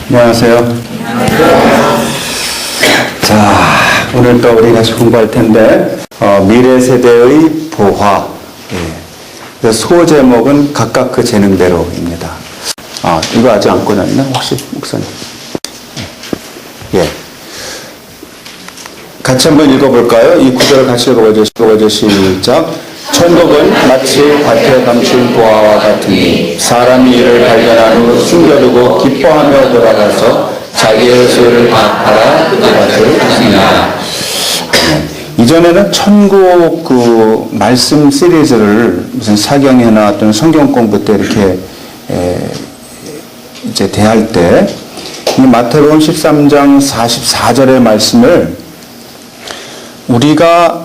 안녕하세요. 자, 오늘 또 우리 같이 공부할 텐데, 미래 세대의 부화. 예. 소 제목은 각각 그 재능대로입니다. 이거 아직 안 꺼냈나? 혹시 목사님? 예. 같이 한번 읽어볼까요? 이 구절을 같이 읽어보죠. 시작. 천국은 마치 밭에 감춘 보화와 같으니 사람이 이를 발견한 후 숨겨두고 기뻐하며 돌아가서 자기의 소유를 다 팔아 그 밭을 샀습니다. 이전에는 천국 그 말씀 시리즈를 무슨 사경회나 또는 성경 공부 때 이렇게 이제 대할 때 마태복음 13장 44절의 말씀을 우리가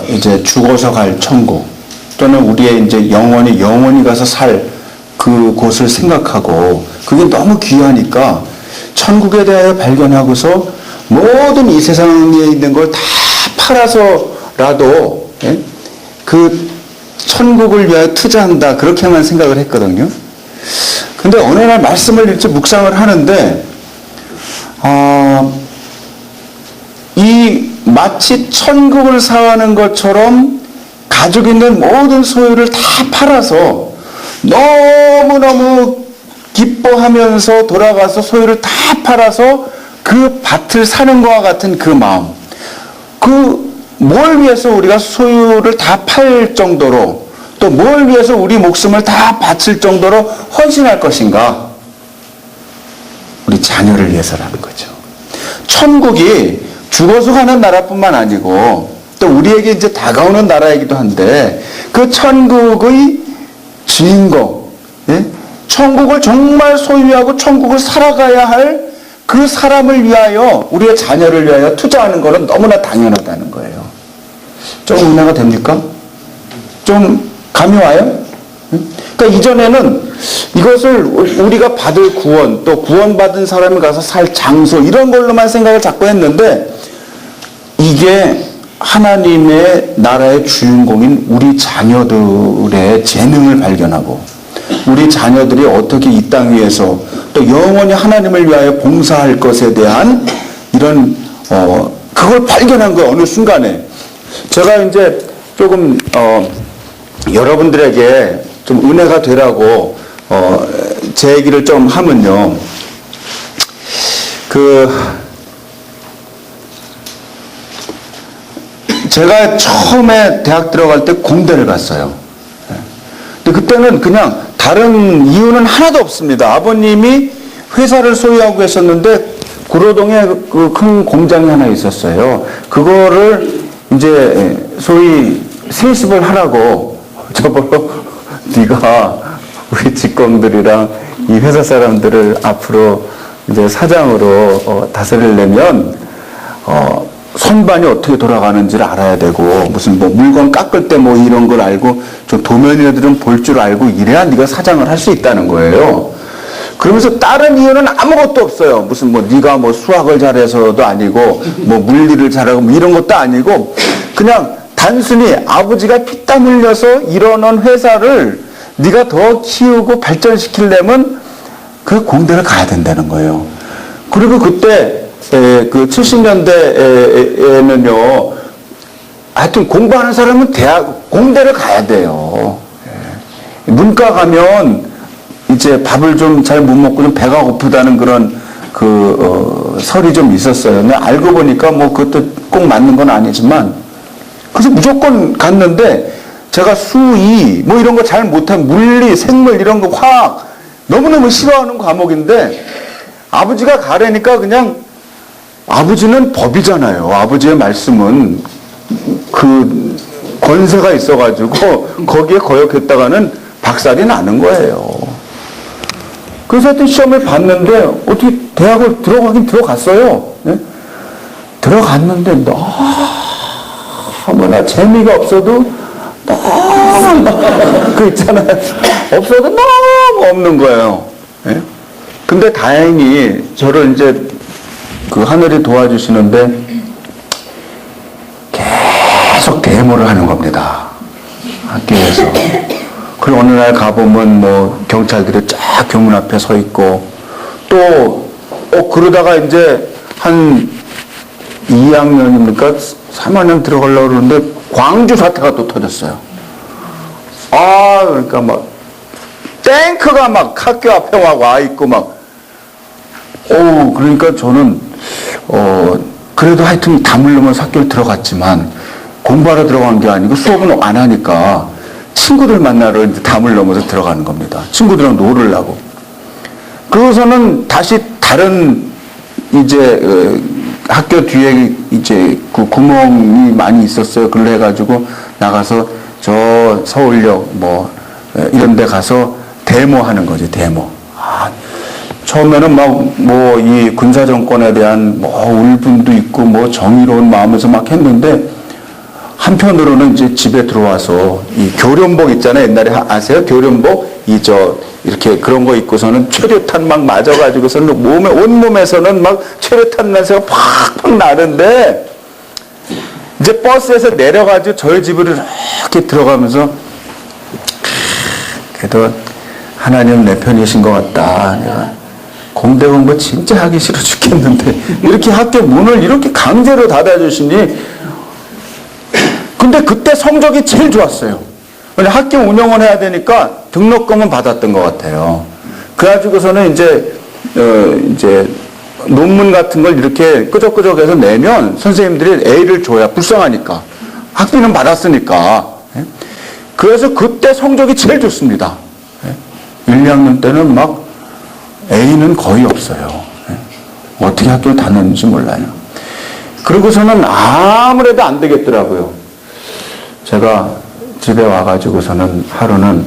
이제 죽어서 갈 천국 또는 우리의 이제 영원히 가서 살 그곳을 생각하고 그게 너무 귀하니까 천국에 대하여 발견하고서 모든 이 세상에 있는 걸 다 팔아서라도 그 천국을 위하여 투자한다 그렇게만 생각을 했거든요. 근데 어느 날 말씀을 이렇게 묵상을 하는데 이 마치 천국을 사하는 것처럼 가지고 있는 모든 소유를 다 팔아서 너무너무 기뻐하면서 돌아가서 소유를 다 팔아서 그 밭을 사는 것과 같은 그 마음. 뭘 위해서 우리가 소유를 다 팔 정도로 또 뭘 위해서 우리 목숨을 다 바칠 정도로 헌신할 것인가? 우리 자녀를 위해서라는 거죠. 천국이 죽어서 가는 나라뿐만 아니고 또 우리에게 이제 다가오는 나라이기도 한데 그 천국의 주인공, 천국을 정말 소유하고 천국을 살아가야 할 그 사람을 위하여 우리의 자녀를 위하여 투자하는 것은 너무나 당연하다는 거예요. 좀 은혜가 됩니까? 좀 감이 와요? 그러니까 이전에는 이것을 우리가 받을 구원 또 구원받은 사람이 가서 살 장소 이런 걸로만 생각을 자꾸 했는데 이게 하나님의 나라의 주인공인 우리 자녀들의 재능을 발견하고 우리 자녀들이 어떻게 이 땅 위에서 또 영원히 하나님을 위하여 봉사할 것에 대한 이런 그걸 발견한 거예요. 어느 순간에 제가 이제 조금 여러분들에게 좀 은혜가 되라고 제 얘기를 좀 하면요. 제가 처음에 대학 들어갈 때 공대를 갔어요. 근데 그때는 그냥 다른 이유는 하나도 없습니다. 아버님이 회사를 소유하고 계셨는데 구로동에 그 큰 공장이 하나 있었어요. 그거를 이제 소위 세습을 하라고 저보고 네가 우리 직공들이랑 이 회사 사람들을 앞으로 이제 사장으로 다스리려면 선반이 어떻게 돌아가는지를 알아야 되고 무슨 뭐 물건 깎을 때 뭐 이런 걸 알고 좀 도면이라도 좀 볼 줄 알고 이래야 네가 사장을 할 수 있다는 거예요. 그러면서 다른 이유는 아무것도 없어요. 무슨 뭐 네가 뭐 수학을 잘해서도 아니고 뭐 물리를 잘하고 뭐 이런 것도 아니고 그냥 단순히 아버지가 피땀 흘려서 일어난 회사를 네가 더 키우고 발전시키려면 그 공대를 가야 된다는 거예요. 그리고 그때 그 70년대에는요, 하여튼 공부하는 사람은 공대를 가야 돼요. 문과 가면 이제 밥을 좀 잘 못 먹고 좀 배가 고프다는 그런 설이 좀 있었어요. 근데 알고 보니까 뭐 그것도 꼭 맞는 건 아니지만, 그래서 무조건 갔는데, 제가 수의, 뭐 이런 거 잘 못하면 물리, 생물 이런 거 화학, 너무너무 싫어하는 과목인데, 아버지가 가라니까 그냥 아버지는 법이잖아요. 아버지의 말씀은 그 권세가 있어가지고 거기에 거역했다가는 박살이 나는 거예요. 그래서 하여튼 시험을 봤는데 어떻게 대학을 들어갔어요. 네? 들어갔는데 너무나 재미가 없어도 그 있잖아요. 없어도 너무 없는 거예요. 네? 근데 다행히 저를 이제 그 하늘이 도와주시는데 계속 데모를 하는 겁니다. 학교에서. 그리고 어느 날 가보면 뭐 경찰들이 쫙 교문 앞에 서 있고 또 그러다가 이제 한 2학년입니까? 3학년 들어가려고 그러는데 광주 사태가 또 터졌어요. 그러니까 막 탱크가 막 학교 앞에 와 있고 막, 그러니까 저는, 그래도 하여튼 담을 넘어서 학교를 들어갔지만 공부하러 들어간 게 아니고 수업은 안 하니까 친구들 만나러 이제 담을 넘어서 들어가는 겁니다. 친구들이랑 놀으려고. 그러고서는 다시 다른 이제, 학교 뒤에 이제 그 구멍이 많이 있었어요. 그걸 해가지고 나가서 저 서울역 뭐 이런 데 가서 데모하는 거지, 데모. 처음에는 막 뭐 이 군사정권에 대한 뭐 울분도 있고 뭐 정의로운 마음에서 막 했는데 한편으로는 이제 집에 들어와서 이 교련복 있잖아요. 옛날에 아세요? 교련복? 이렇게 그런 거 입고서는 최루탄 막 맞아가지고서는 온몸에서는 막 최루탄 냄새가 팍팍 나는데 이제 버스에서 내려가지고 저희 집으로 이렇게 들어가면서 그래도 하나님 내 편이신 것 같다. 내가 공대 공부 진짜 하기 싫어 죽겠는데 이렇게 학교 문을 이렇게 강제로 닫아주시니 근데 그때 성적이 제일 좋았어요. 학교 운영을 해야 되니까 등록금은 받았던 것 같아요. 그래가지고서는 이제 논문 같은 걸 이렇게 끄적끄적해서 내면 선생님들이 A를 줘야 불쌍하니까 학비는 받았으니까. 그래서 그때 성적이 제일 좋습니다. 1, 2학년 때는 막 A는 거의 없어요. 어떻게 학교를 다녔는지 몰라요. 그러고서는 아무래도 안 되겠더라고요. 제가 집에 와가지고서는 하루는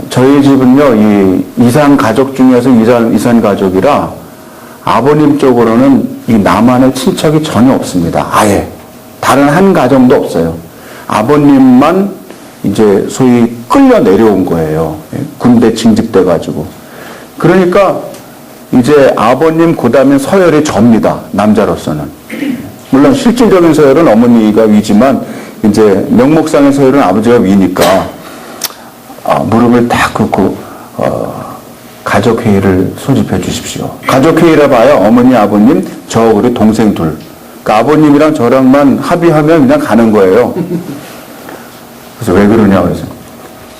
저희 집은요 이 이산 가족 중에서 이산 가족이라 아버님 쪽으로는 이 남한의 친척이 전혀 없습니다. 아예 다른 한 가정도 없어요. 아버님만 이제 소위 끌려 내려온 거예요. 군대 징집돼 가지고. 그러니까 이제 아버님 그다음에 서열이 접니다. 남자로서는. 물론 실질적인 서열은 어머니가 위지만 이제 명목상의 서열은 아버지가 위니까 무릎을 딱 꿇고 가족회의를 소집해 주십시오. 가족회의라 봐요. 어머니, 아버님, 저 그리고 동생 둘. 그러니까 아버님이랑 저랑만 합의하면 그냥 가는 거예요. 그래서 왜 그러냐 그래서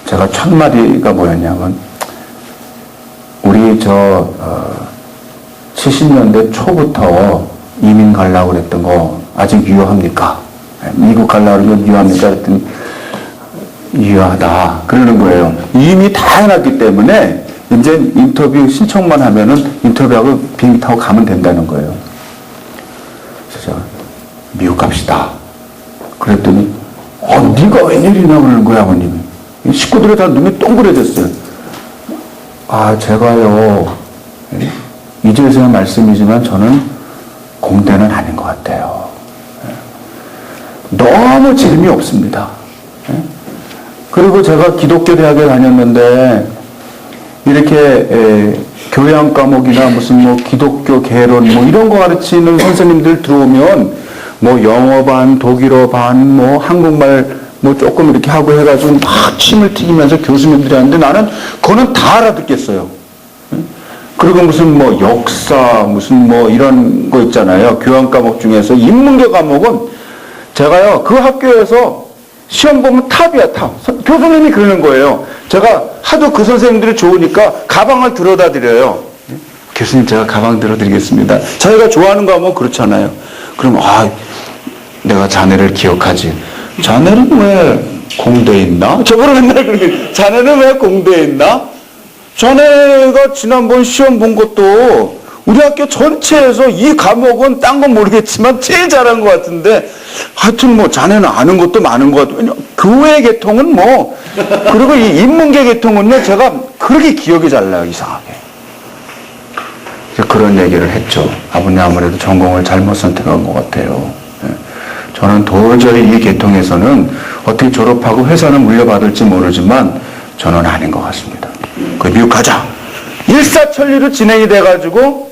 제가 첫 마디가 뭐였냐면 우리 70년대 초부터 이민 가려고 그랬던 거 아직 유효합니까? 미국 가려고 그러면 유효합니까? 그랬더니 유효하다. 그러는 거예요. 이미 다 해놨기 때문에 이제 인터뷰 신청만 하면은 인터뷰하고 비행기 타고 가면 된다는 거예요. 그래서 제가 미국 갑시다. 그랬더니 네가 웬일이냐 그러는 거야, 아버님이. 식구들이 다 눈이 동그래졌어요. 제가요, 이제서야 말씀이지만 저는 공대는 아닌 것 같아요. 너무 재미없습니다. 그리고 제가 기독교 대학에 다녔는데, 이렇게, 교양 과목이나 무슨 뭐 기독교 개론 뭐 이런 거 가르치는 선생님들 들어오면 뭐 영어 반, 독일어 반, 뭐 한국말 뭐 조금 이렇게 하고 해가지고 막 침을 튀기면서 교수님들이 하는데 나는 그거는 다 알아듣겠어요. 그리고 무슨 뭐 역사, 무슨 뭐 이런 거 있잖아요. 교양 과목 중에서 인문계 과목은 제가요, 그 학교에서 시험 보면 탑이야, 탑. 교수님이 그러는 거예요. 제가 하도 그 선생님들이 좋으니까 가방을 들어다 드려요. 교수님, 제가 가방 들어드리겠습니다. 자기가 좋아하는 거 하면 그렇잖아요. 그럼, 내가 자네를 기억하지. 자네는 왜 공대에 있나? 저번에 맨날 그러게, 자네는 왜 공대에 있나? 자네가 지난번 시험 본 것도 우리 학교 전체에서 이 과목은 딴 건 모르겠지만 제일 잘한 것 같은데 하여튼 뭐 자네는 아는 것도 많은 것 같고 교회 계통은 뭐 그리고 이 인문계 계통은요 제가 그렇게 기억이 잘 나요 이상하게. 그런 얘기를 했죠. 아버님 아무래도 전공을 잘못 선택한 것 같아요. 저는 도저히 이 계통에서는 어떻게 졸업하고 회사는 물려받을지 모르지만 저는 아닌 것 같습니다. 미국 가자. 일사천리로 진행이 돼가지고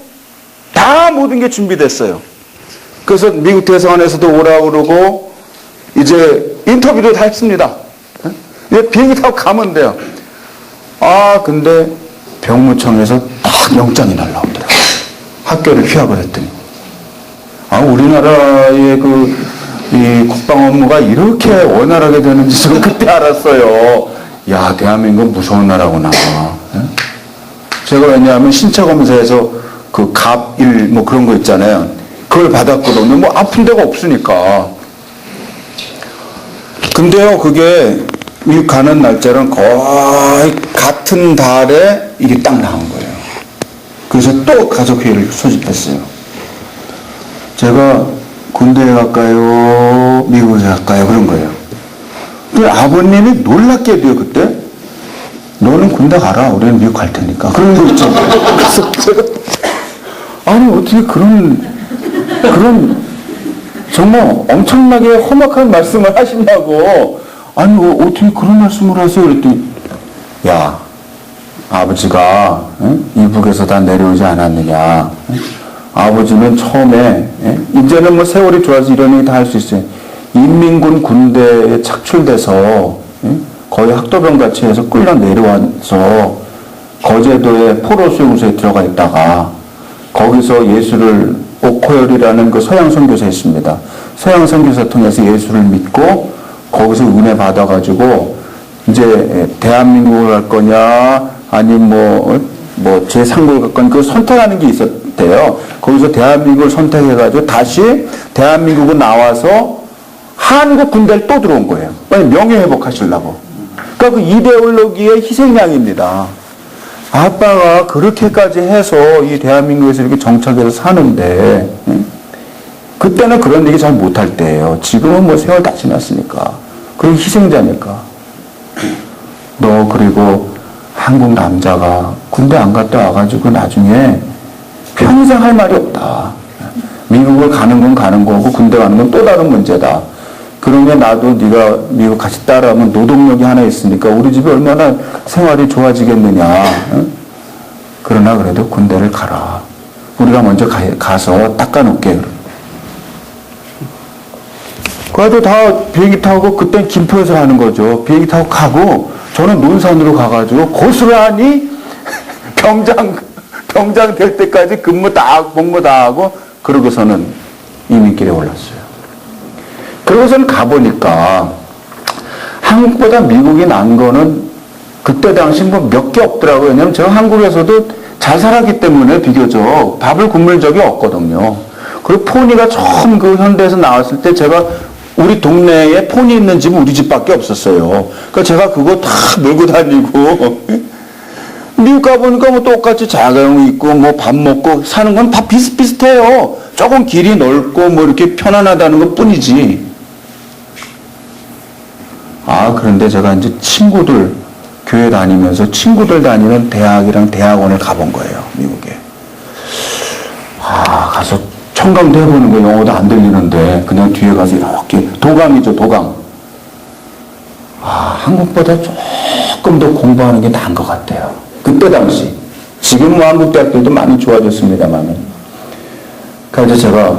다 모든 게 준비됐어요. 그래서 미국 대사관에서도 오라고 그러고 이제 인터뷰도 다 했습니다. 이제 비행기 타고 가면 돼요. 근데 병무청에서 딱 영장이 날라오더라고요. 학교를 휴학을 했더니, 우리나라의 이 국방 업무가 이렇게 원활하게 되는지 저는 그때 알았어요. 야, 대한민국은 무서운 나라구나. 제가 왜냐하면 신체 검사에서 그 갑1 뭐 그런 거 있잖아요. 그걸 받았거든요. 뭐 아픈 데가 없으니까. 근데요, 그게 미국 가는 날짜랑 거의 같은 달에 이게 딱 나온 거예요. 그래서 또 가족회의를 소집했어요. 제가 군대에 갈까요? 미국에 갈까요? 그런 거예요. 근데 아버님이 놀랍게도요, 그때 너는 군대 가라. 우리는 미국 갈 테니까. 그런 거 있죠. 그래서 제가 아니 어떻게 그런 정말 엄청나게 험악한 말씀을 하신다고. 아니 어떻게 그런 말씀을 하세요? 그랬더니 야, 아버지가 이북에서 다 내려오지 않았느냐. 아버지는 처음에 이제는 뭐 세월이 좋아서 이런 얘기 다 할 수 있어요. 인민군 군대에 착출돼서 거의 학도병 같이 해서 끌려 내려와서 거제도의 포로 수용소에 들어가 있다가 거기서 예수를 오코열이라는 그 서양 선교사 있습니다. 서양 선교사 통해서 예수를 믿고 거기서 은혜 받아가지고 이제 대한민국을 갈 거냐 아니면 뭐 제3국을 갈 거냐 그 선택하는 게 있었대요. 거기서 대한민국을 선택해가지고 다시 대한민국을 나와서 한국 군대를 또 들어온 거예요. 명예회복 하시려고. 그러니까 그 이데올로기의 희생양입니다. 아빠가 그렇게까지 해서 이 대한민국에서 이렇게 정착해서 사는데 그때는 그런 얘기 잘 못할 때예요. 지금은 뭐 세월 다 지났으니까. 그게 희생자니까. 너 그리고 한국 남자가 군대 안 갔다 와가지고 나중에 평생 할 말이 없다. 미국을 가는 건 가는 거고 군대 가는 건 또 다른 문제다. 그러면 나도 네가 미국 같이 따라오면 노동력이 하나 있으니까 우리 집이 얼마나 생활이 좋아지겠느냐. 그러나 그래도 군대를 가라. 우리가 먼저 가서 닦아놓게. 그래도 다 비행기 타고 그땐 김포에서 가는 거죠. 비행기 타고 가고 저는 논산으로 가가지고 고스란히 병장 될 때까지 근무 다 하고 복무 다 하고 그러고서는 이민길에 올랐어요. 그러고서는 가보니까 한국보다 미국이 난 거는 그때 당시 뭐 몇 개 없더라고요. 왜냐면 제가 한국에서도 잘 살았기 때문에 비교적 밥을 굶을 적이 없거든요. 그리고 포니가 처음 그 현대에서 나왔을 때 제가 우리 동네에 포니 있는 집은 우리 집밖에 없었어요. 그러니까 제가 그거 다 몰고 다니고 미국 가보니까 뭐 똑같이 자가용 있고 뭐 밥 먹고 사는 건 다 비슷비슷해요. 조금 길이 넓고 뭐 이렇게 편안하다는 것 뿐이지. 그런데 제가 이제 친구들, 교회 다니면서 친구들 다니는 대학이랑 대학원을 가본 거예요, 미국에. 가서 청강도 해보는 거예요. 영어도 안 들리는데. 그냥 뒤에 가서 이렇게, 도감이죠, 도감. 한국보다 조금 더 공부하는 게 나은 것 같아요. 그때 당시. 지금 뭐 한국 대학들도 많이 좋아졌습니다만. 그래서 제가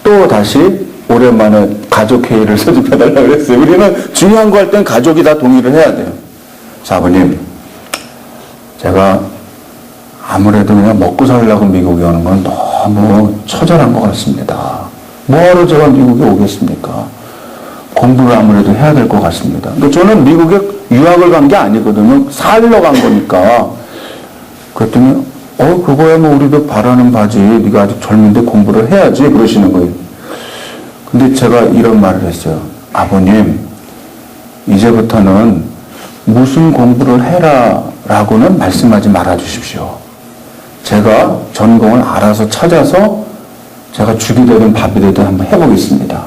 또 다시 오랜만에 가족회의를 소집해달라고 그랬어요. 우리는 중요한 거 할 땐 가족이 다 동의를 해야 돼요. 자, 아버님, 제가 아무래도 그냥 먹고 살려고 미국에 오는 건 너무 처절한 것 같습니다. 뭐하러 제가 미국에 오겠습니까? 공부를 아무래도 해야 될 것 같습니다. 근데 저는 미국에 유학을 간 게 아니거든요. 살러 간 거니까. 그랬더니, 그거야 뭐 우리도 바라는 바지. 네가 아직 젊은데 공부를 해야지. 그러시는 거예요. 근데 제가 이런 말을 했어요. 아버님, 이제부터는 무슨 공부를 해라 라고는 말씀하지 말아 주십시오. 제가 전공을 알아서 찾아서 제가 죽이 되든 밥이 되든 한번 해보겠습니다.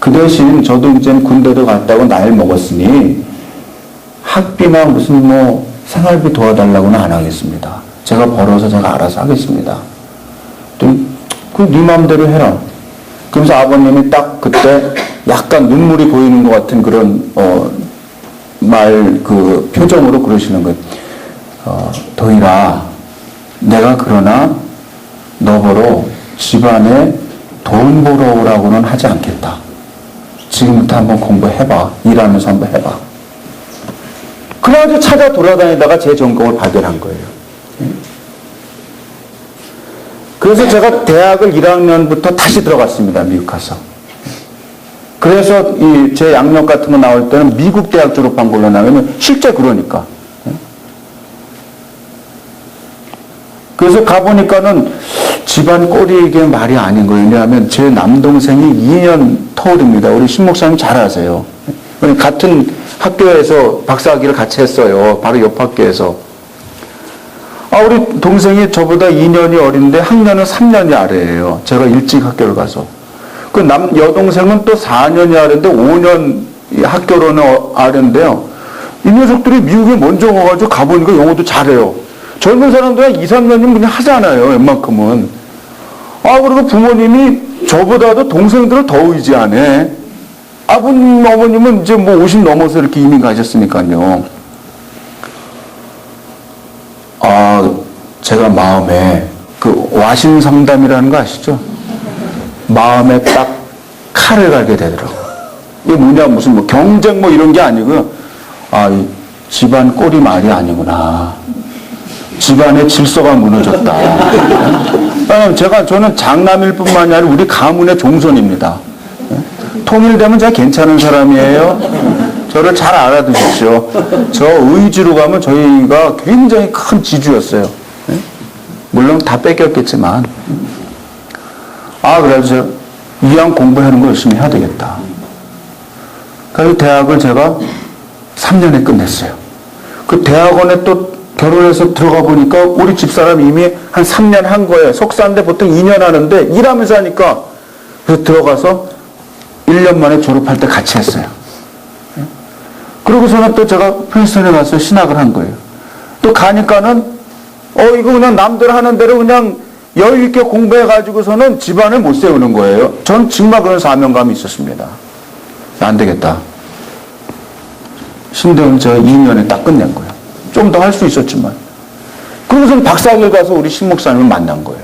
그 대신 저도 이제 군대도 갔다고 나이를 먹었으니 학비나 무슨 뭐 생활비 도와달라고는 안 하겠습니다. 제가 벌어서 제가 알아서 하겠습니다. 네 마음대로 해라. 그래서 아버님이 딱 그때 약간 눈물이 보이는 것 같은 그런 그 표정으로 그러시는 거예요. 도일아, 내가 그러나 너 보러 집안에 돈 벌어 오라고는 하지 않겠다. 지금부터 한번 공부해봐. 일하면서 한번 해봐. 그래가지고 찾아 돌아다니다가 제 전공을 발견한 거예요. 그래서 제가 대학을 1학년부터 다시 들어갔습니다. 미국 가서. 그래서 제 양력 같은 거 나올 때는 미국 대학 졸업한 걸로 나오면 실제 그러니까. 그래서 가보니까는 집안 꼴이 이게 말이 아닌 거예요. 왜냐하면 제 남동생이 2년 터울입니다. 우리 신 목사님 잘 아세요. 같은 학교에서 박사학위를 같이 했어요. 바로 옆 학교에서. 우리 동생이 저보다 2년이 어린데 학년은 3년이 아래예요. 제가 일찍 학교를 가서. 그 여동생은 또 4년이 아래인데 5년 학교로는 아래인데요. 이 녀석들이 미국에 먼저 가가지고 가보니까 영어도 잘해요. 젊은 사람들은 2, 3년이면 그냥 하잖아요. 웬만큼은. 그리고 부모님이 저보다도 동생들을 더 의지하네. 아버님, 어머님은 이제 뭐 50 넘어서 이렇게 이민 가셨으니까요. 제가 마음에 그 와신상담이라는 거 아시죠? 마음에 딱 칼을 갈게 되더라고요. 이게 뭐냐, 무슨 뭐 경쟁 뭐 이런 게 아니고요. 이 집안 꼴이 말이 아니구나. 집안의 질서가 무너졌다. 저는 장남일 뿐만이 아니라 우리 가문의 종손입니다. 통일되면 제가 괜찮은 사람이에요. 저를 잘 알아두십시오. 저 의지로 가면 저희가 굉장히 큰 지주였어요. 물론 다 뺏겼겠지만. 그래서 이왕 공부하는 거 열심히 해야 되겠다. 그래서 대학을 제가 3년에 끝냈어요. 그 대학원에 또 결혼해서 들어가 보니까 우리 집사람 이미 한 3년 한 거예요. 석사인데 보통 2년 하는데 일하면서 하니까. 그래서 들어가서 1년 만에 졸업할 때 같이 했어요. 그러고서는 또 제가 프린스턴에 가서 신학을 한 거예요. 또 가니까는 이거 그냥 남들 하는 대로 그냥 여유 있게 공부해가지고서는 집안을 못 세우는 거예요. 전 정말 그런 사명감이 있었습니다. 안 되겠다. 신대원 제가 2년에 딱 끝낸 거예요. 좀 더 할 수 있었지만. 그러고서 박사학위를 가서 우리 신 목사님을 만난 거예요.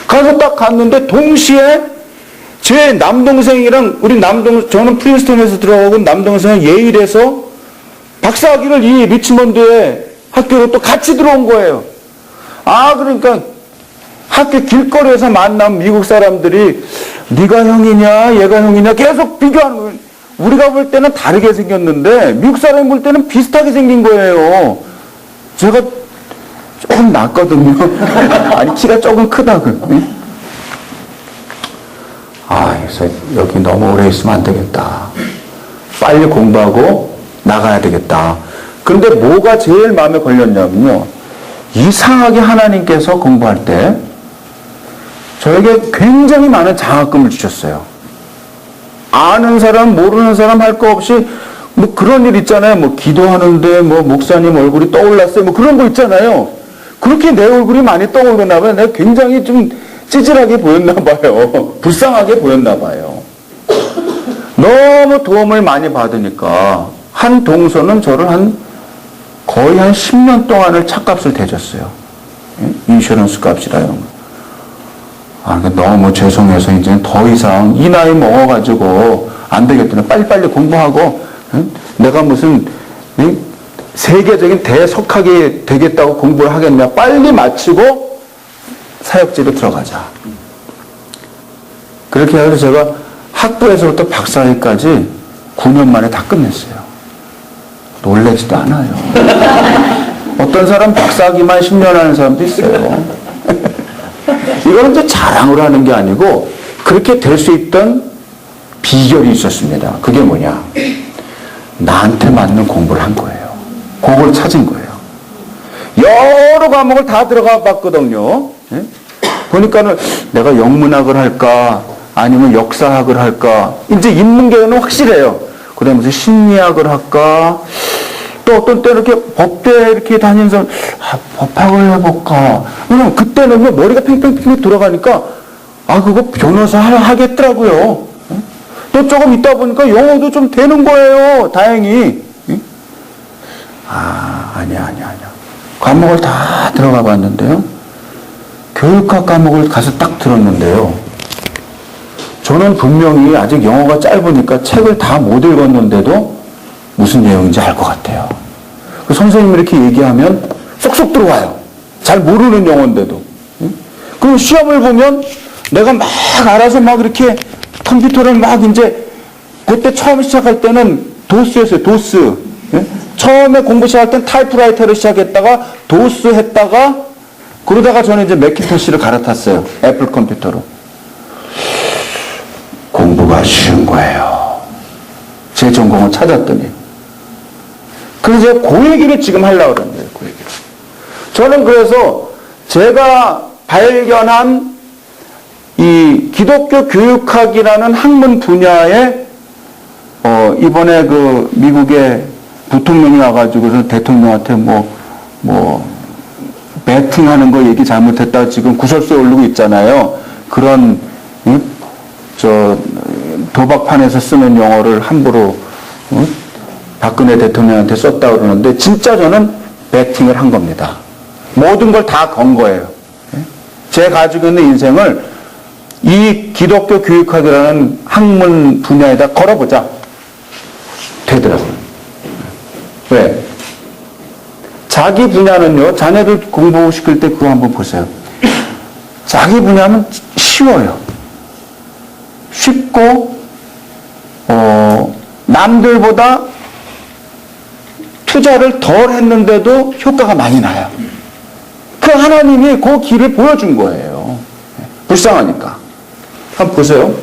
가서 딱 갔는데 동시에 제 남동생이랑 저는 프린스턴에서 들어가고 남동생은 예일에서 박사학위를 이 리치먼드의 학교로 또 같이 들어온 거예요. 그러니까 학교 길거리에서 만난 미국 사람들이 네가 형이냐 얘가 형이냐 계속 비교하는 거예요. 우리가 볼 때는 다르게 생겼는데 미국 사람이 볼 때는 비슷하게 생긴 거예요. 제가 조금 낫거든요. 아니 키가 조금 크다고. 그래서 여기 너무 오래 있으면 안 되겠다. 빨리 공부하고 나가야 되겠다. 근데 뭐가 제일 마음에 걸렸냐면요. 이상하게 하나님께서 공부할 때 저에게 굉장히 많은 장학금을 주셨어요. 아는 사람, 모르는 사람 할 거 없이 뭐 그런 일 있잖아요. 뭐 기도하는데 뭐 목사님 얼굴이 떠올랐어요. 뭐 그런 거 있잖아요. 그렇게 내 얼굴이 많이 떠올랐나 봐요. 내가 굉장히 좀 찌질하게 보였나 봐요. 불쌍하게 보였나 봐요. 너무 도움을 많이 받으니까 한 동서는 저를 거의 한 10년 동안을 차값을 대줬어요. 인슈런스 값이라 이런 거. 너무 죄송해서 이제 더 이상 이 나이 먹어가지고 안 되겠더니 빨리빨리 공부하고 내가 무슨 세계적인 대석학이 되겠다고 공부를 하겠냐. 빨리 마치고 사역지로 들어가자. 그렇게 해서 제가 학부에서부터 박사학위까지 9년 만에 다 끝냈어요. 놀라지도 않아요. 어떤 사람 박사학위만 10년 하는 사람도 있어요. 이거는 이제 자랑으로 하는 게 아니고 그렇게 될 수 있던 비결이 있었습니다. 그게 뭐냐? 나한테 맞는 공부를 한 거예요. 그걸 찾은 거예요. 여러 과목을 다 들어가 봤거든요. 보니까는 내가 영문학을 할까 아니면 역사학을 할까. 이제 인문계는 확실해요. 그러면서 심리학을 할까. 또 어떤 때는 이렇게 법대 이렇게 다니는 사람 법학을 해볼까. 왜냐면 그때는 머리가 팽팽팽 돌아가니까 그거 변호사 하겠더라고요. 또 조금 있다 보니까 영어도 좀 되는 거예요. 다행히. 아니야. 과목을 다 들어가 봤는데요. 교육학 과목을 가서 딱 들었는데요. 저는 분명히 아직 영어가 짧으니까 책을 다 못 읽었는데도 무슨 내용인지 알 것 같아요. 그 선생님이 이렇게 얘기하면 쏙쏙 들어와요. 잘 모르는 영어인데도. 그 시험을 보면 내가 막 알아서 막 이렇게 컴퓨터를 막 이제 그때 처음 시작할 때는 도스였어요. 도스. 예? 처음에 공부 시작할 땐 타이프라이터로 시작했다가 도스 했다가 그러다가 저는 이제 매킨토시를 갈아탔어요. 애플 컴퓨터로. 공부가 쉬운 거예요. 제 전공을 찾았더니. 그래서 그 얘기를 지금 하려고 그러는 거예요. 그 얘기를. 저는 그래서 제가 발견한 이 기독교 교육학이라는 학문 분야에 이번에 그 미국의 부통령이 와가지고서 대통령한테 배팅하는 거 얘기 잘못했다 지금 구설수에 오르고 있잖아요. 그런 도박판에서 쓰는 용어를 함부로 박근혜 대통령한테 썼다 그러는데 진짜 저는 배팅을 한 겁니다. 모든 걸 다 건 거예요. 제 가지고 있는 인생을 이 기독교 교육학이라는 학문 분야에다 걸어보자. 되더라고요. 왜? 자기 분야는요, 자녀들 공부시킬 때 그거 한번 보세요. 자기 분야는 쉬워요. 쉽고, 남들보다 투자를 덜 했는데도 효과가 많이 나요. 그 하나님이 그 길을 보여준 거예요. 불쌍하니까. 한번 보세요.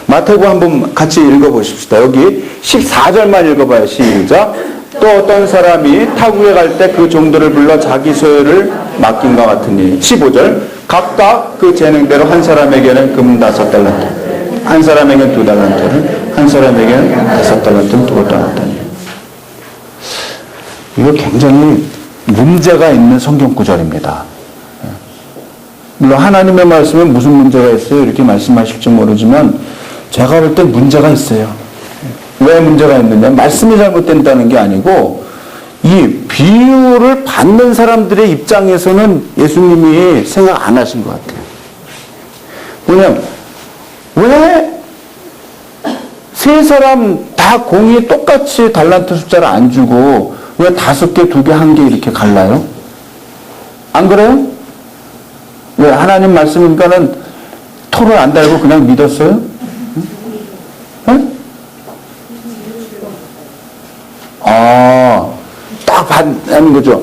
마태복음 한번 같이 읽어보십시다. 여기 14절만 읽어봐요. 시작. 또 어떤 사람이 타국에 갈 때 그 종들을 불러 자기 소유를 맡긴과 같으니 15절. 각각 그 재능대로 한 사람에게는 금 5달란트, 한 사람에게는 2달란트를, 한 사람에게는 5달란트는 2달란트니. 이거 굉장히 문제가 있는 성경 구절입니다. 물론 하나님의 말씀에 무슨 문제가 있어요? 이렇게 말씀하실지 모르지만 제가 볼 때 문제가 있어요. 왜 문제가 있느냐? 말씀이 잘못된다는 게 아니고 이 비유를 받는 사람들의 입장에서는 예수님이 생각 안 하신 것 같아요. 뭐냐면 왜 세 사람 다 공이 똑같이 달란트 숫자를 안 주고 왜 5개, 2개, 1개 이렇게 갈라요? 안 그래요? 왜 하나님 말씀이니까는 토를 안 달고 그냥 믿었어요? 응? 딱 받는 거죠.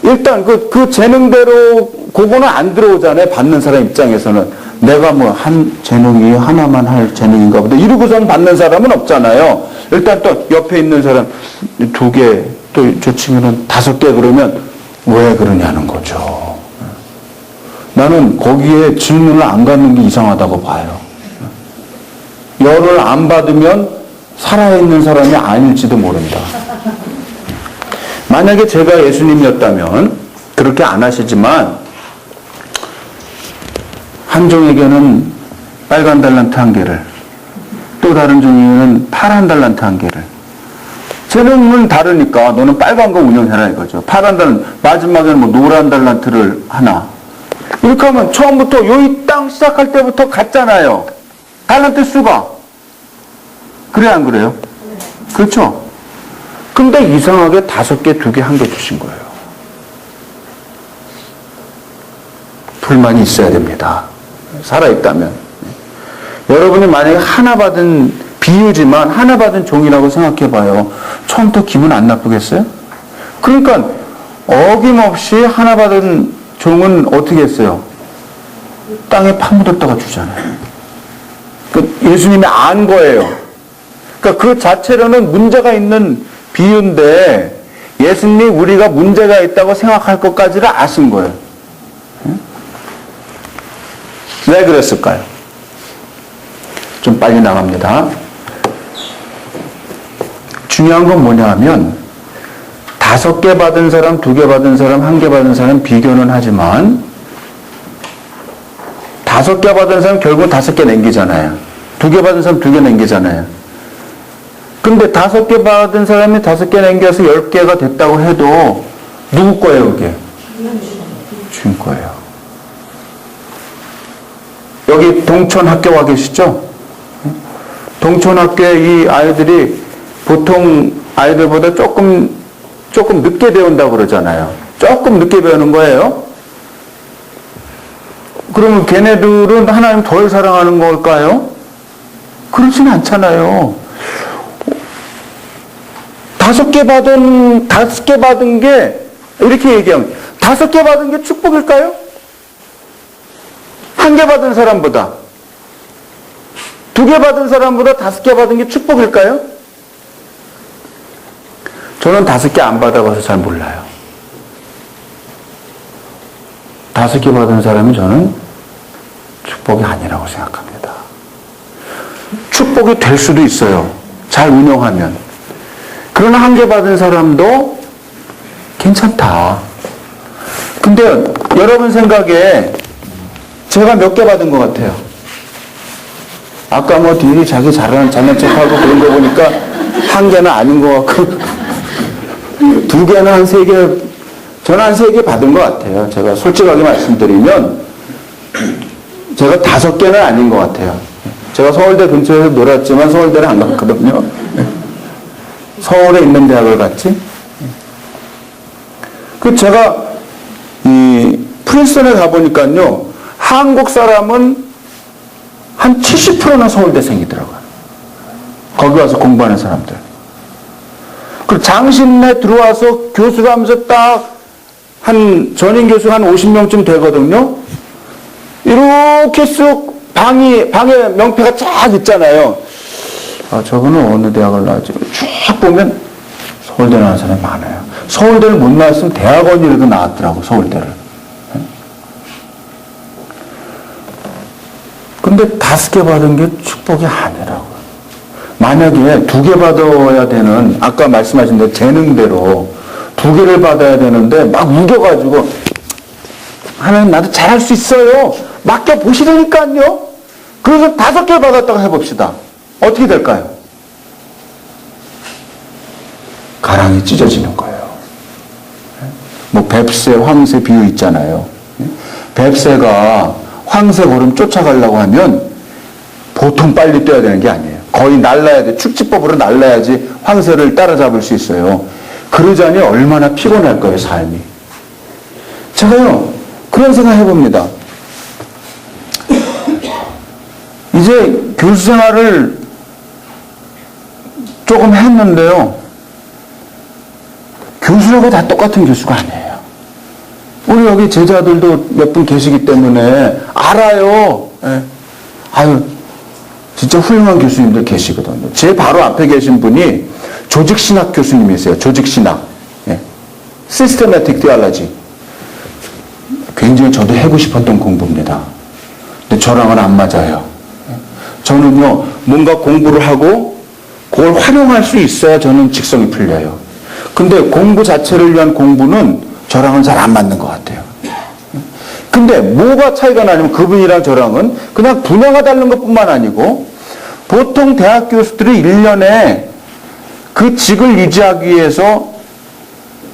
일단 그 재능대로 그거는 안 들어오잖아요. 받는 사람 입장에서는. 내가 재능이 하나만 할 재능인가 보다. 이러고선 받는 사람은 없잖아요. 일단 또 옆에 있는 사람 2개, 또 저 친구는 5개 그러면 왜 그러냐는 거죠. 나는 거기에 질문을 안 갖는 게 이상하다고 봐요. 열을 안 받으면 살아있는 사람이 아닐지도 모른다. 만약에 제가 예수님이었다면 그렇게 안 하시지만 한 종에게는 빨간 달란트 1개를, 또 다른 종에게는 파란 달란트 1개를. 재능은 다르니까 너는 빨간 거 운영해라 이거죠. 파란 달란트, 마지막에는 노란 달란트를 하나. 이렇게 하면 처음부터 여기 땅 시작할 때부터 같잖아요. 달란트 수가. 그래 안 그래요? 그렇죠? 근데 이상하게 5개, 2개, 1개 주신 거예요. 불만이 있어야 됩니다. 살아있다면. 여러분이 만약에 하나 받은 비유지만 하나 받은 종이라고 생각해봐요. 처음부터 기분 안 나쁘겠어요? 그러니까 어김없이 하나 받은 종은 어떻게 했어요? 땅에 파묻었다가 주잖아요. 예수님이 안 거예요. 그러니까 그 자체로는 문제가 있는 비유인데 예수님이 우리가 문제가 있다고 생각할 것까지를 아신 거예요. 왜 그랬을까요? 좀 빨리 나갑니다. 중요한 건 뭐냐 하면 5개 받은 사람, 2개 받은 사람, 1개 받은 사람 비교는 하지만 5개 받은 사람 결국 5개 남기잖아요. 2개 받은 사람 2개 남기잖아요. 근데 5개 받은 사람이 5개 남겨서 10개가 됐다고 해도 누구 거예요, 그게? 주인 거예요. 여기 동천학교 와 계시죠? 동천학교에 이 아이들이 보통 아이들보다 조금 늦게 배운다고 그러잖아요. 조금 늦게 배우는 거예요. 그러면 걔네들은 하나님 덜 사랑하는 걸까요? 그렇진 않잖아요. 5개 받은 게, 이렇게 얘기하면, 5개 받은 게 축복일까요? 1개 받은 사람보다, 2개 받은 사람보다 5개 받은 게 축복일까요? 저는 5개 안 받아봐서 잘 몰라요. 5개 받은 사람이 저는 축복이 아니라고 생각합니다. 축복이 될 수도 있어요. 잘 운영하면. 그러나 1개 받은 사람도 괜찮다. 근데 여러분 생각에 제가 몇 개 받은 것 같아요? 아까 뭐 뒤에 자기 잘난 척하고 그런 거 보니까 1개는 아닌 것 같고 2개는 한 3개, 저는 한 3개 받은 것 같아요. 제가 솔직하게 말씀드리면 제가 5개는 아닌 것 같아요. 제가 서울대 근처에서 놀았지만 서울대를 안 갔거든요. 서울에 있는 대학을 갔지. 제가 이 프린스턴에 가보니까요, 한국 사람은 한 70%나 서울대생이더라고요. 거기 와서 공부하는 사람들. 그 장신내 들어와서 교수가 하면서 전임 교수가 한 50명쯤 되거든요. 이렇게 쑥 방에 명패가 쫙 있잖아요. 아, 저분은 어느 대학을 나왔지? 쭉 보면 서울대 나온 사람이 많아요. 서울대를 못 나왔으면 대학원이라도 나왔더라고, 서울대를. 근데 5개 받은 게 축복이 아니라고. 만약에 2개 받아야 되는, 아까 말씀하신 대로 재능대로 2개를 받아야 되는데 막 우겨가지고 하나님 나도 잘할 수 있어요. 맡겨보시라니까요. 그래서 5개 받았다고 해봅시다. 어떻게 될까요? 가랑이 찢어지는 거예요. 뭐 뱁새, 황새 비유 있잖아요. 뱁새가 황새 걸음 쫓아가려고 하면 보통 빨리 뛰어야 되는 게 아니에요. 거의 날라야 돼. 축지법으로 날라야지 황새를 따라잡을 수 있어요. 그러자니 얼마나 피곤할 거예요, 삶이. 제가요, 그런 생각 해봅니다. 이제 교수 생활을 조금 했는데요. 교수라고 다 똑같은 교수가 아니에요. 우리 여기 제자들도 몇 분 계시기 때문에 알아요. 예. 아유, 진짜 훌륭한 교수님들 계시거든요. 제 바로 앞에 계신 분이 조직신학 교수님이세요. 조직신학. 예. Systematic Theology. 굉장히 저도 하고 싶었던 공부입니다. 근데 저랑은 안 맞아요. 저는요, 뭔가 공부를 하고 그걸 활용할 수 있어야 저는 직성이 풀려요. 근데 공부 자체를 위한 공부는 저랑은 잘 안 맞는 것 같아요. 근데 뭐가 차이가 나냐면 그분이랑 저랑은 그냥 분야가 다른 것뿐만 아니고 보통 대학 교수들이 1년에 그 직을 유지하기 위해서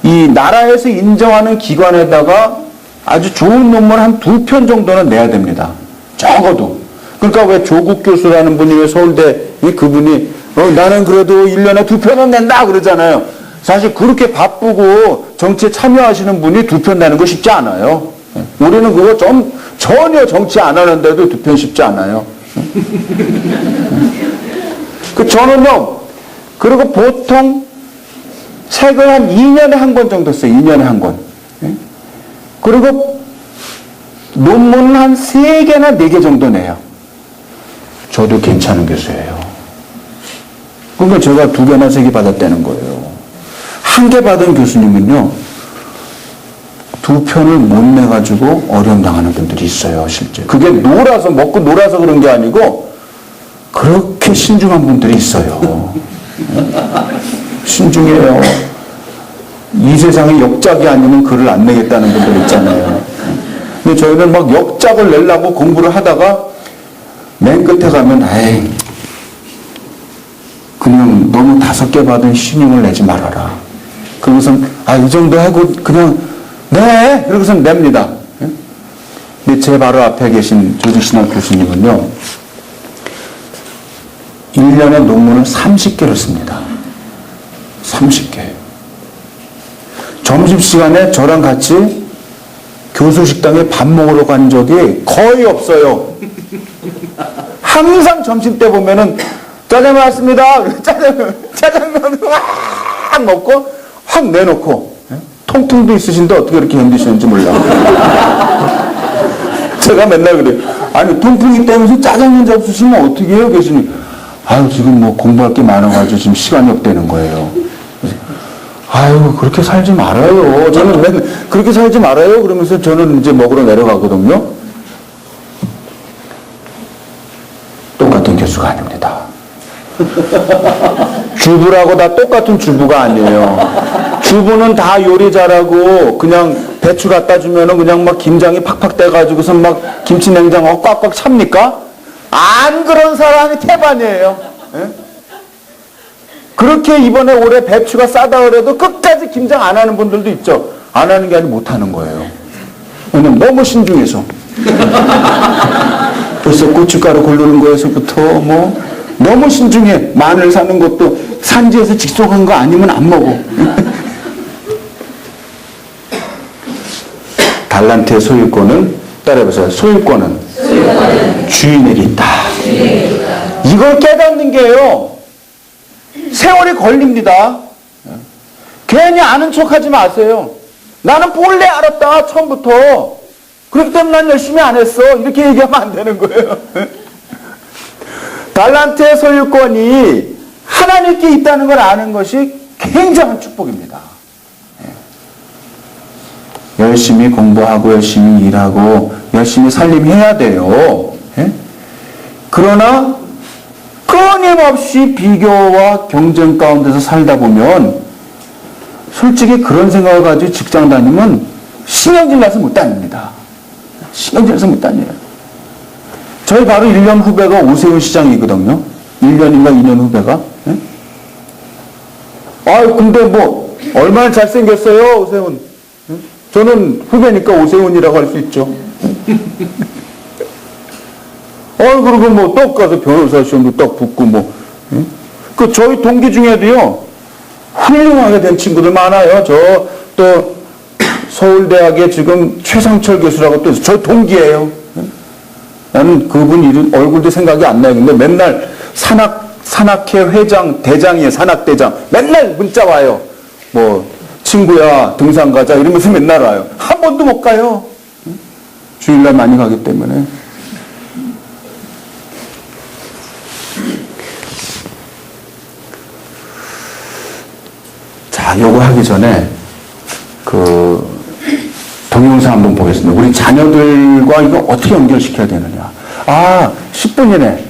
이 나라에서 인정하는 기관에다가 아주 좋은 논문 한 2편 정도는 내야 됩니다. 적어도. 그러니까 왜 조국 교수라는 분이 왜 서울대 그분이 나는 그래도 1년에 2편은 낸다 그러잖아요. 사실 그렇게 바쁘고 정치에 참여하시는 분이 2편 내는 거 쉽지 않아요. 우리는 그거 전혀 정치 안 하는데도 2편 쉽지 않아요. 저는요, 그리고 보통 책을 한 2년에 한 권 정도 써요. 2년에 한 권. 그리고 논문은 한 3개나 4개 정도 내요. 저도 괜찮은 교수예요. 그러니까 제가 2개나 3개 받았다는 거예요. 1개 받은 교수님은요, 2편을 못 내가지고 어려움 당하는 분들이 있어요, 실제. 그게 먹고 놀아서 그런 게 아니고, 그렇게 신중한 분들이 있어요. 신중해요. 이 세상에 역작이 아니면 글을 안 내겠다는 분들 있잖아요. 근데 저희는 막 역작을 내려고 공부를 하다가, 맨 끝에 가면, 에이, 그냥 너무 5개 받은 신임을 내지 말아라. 그러고선, 이 정도 하고 그냥, 네! 그러고선 냅니다. 근데 제 바로 앞에 계신 조직신학 교수님은요, 1년에 논문을 30개를 씁니다. 30개. 점심시간에 저랑 같이 교수 식당에 밥 먹으러 간 적이 거의 없어요. 항상 점심 때 보면은 짜장면 왔습니다. 짜장면 확 먹고 확 내놓고, 통통도 있으신데 어떻게 이렇게 견디시는지 몰라. 제가 맨날 그래요. 아니 통풍이 때문에 짜장면 잡수시면 어떻게 해요? 교수님. 아유 지금 뭐 공부할 게 많아가지고 지금 시간이 없다는 거예요. 아유 그렇게 살지 말아요. 저는 맨날 그렇게 살지 말아요. 그러면서 저는 이제 먹으러 내려가거든요. 똑같은 교수가 아닙니다. 주부라고 다 똑같은 주부가 아니에요. 주부는 다 요리 잘하고 그냥 배추 갖다 주면은 그냥 막 김장이 팍팍 돼가지고서 막 김치 냉장고 꽉꽉 찹니까? 안 그런 사람이 태반이에요. 예? 그렇게 이번에 올해 배추가 싸다 그래도 끝까지 김장 안 하는 분들도 있죠. 안 하는 게 아니라 못 하는 거예요. 왜냐면 너무 신중해서. 벌써 고춧가루 고르는 거에서부터 뭐 너무 신중해. 마늘 사는 것도 산지에서 직송한 거 아니면 안 먹어. 달란트의 소유권은 따라해보세요. 소유권은 주인에게 있다. 이걸 깨닫는 게요. 세월이 걸립니다. 괜히 아는 척하지 마세요. 나는 본래 알았다 처음부터. 그렇기 때문에 난 열심히 안 했어. 이렇게 얘기하면 안 되는 거예요. 달란트의 소유권이 하나님께 있다는 걸 아는 것이 굉장한 축복입니다. 열심히 공부하고 열심히 일하고 열심히 살림해야 돼요. 그러나 끊임없이 비교와 경쟁 가운데서 살다 보면 솔직히 그런 생각을 가지고 직장 다니면 신경질 나서 못 다닙니다. 신경질 나서 못 다녀요. 저희 바로 1년 후배가 오세훈 시장이거든요. 1년인가 2년 후배가. 근데 뭐 얼마나 잘생겼어요 오세훈. 저는 후배니까 오세훈이라고 할 수 있죠. 그리고 뭐 떡 가서 변호사 시험도 떡 붙고 뭐. 저희 동기 중에도요, 훌륭하게 된 친구들 많아요. 저 또 서울대학에 지금 최상철 교수라고 또 저 동기예요. 나는 그분 이름, 얼굴도 생각이 안 나요. 근데 맨날 산악회 회장, 대장이에요. 산악대장. 맨날 문자 와요. 뭐, 친구야, 등산 가자. 이러면서 맨날 와요. 한 번도 못 가요. 주일날 많이 가기 때문에. 자, 요거 하기 전에, 동영상 한번 보겠습니다. 우리 자녀들과 이거 어떻게 연결시켜야 되느냐. 10분이네.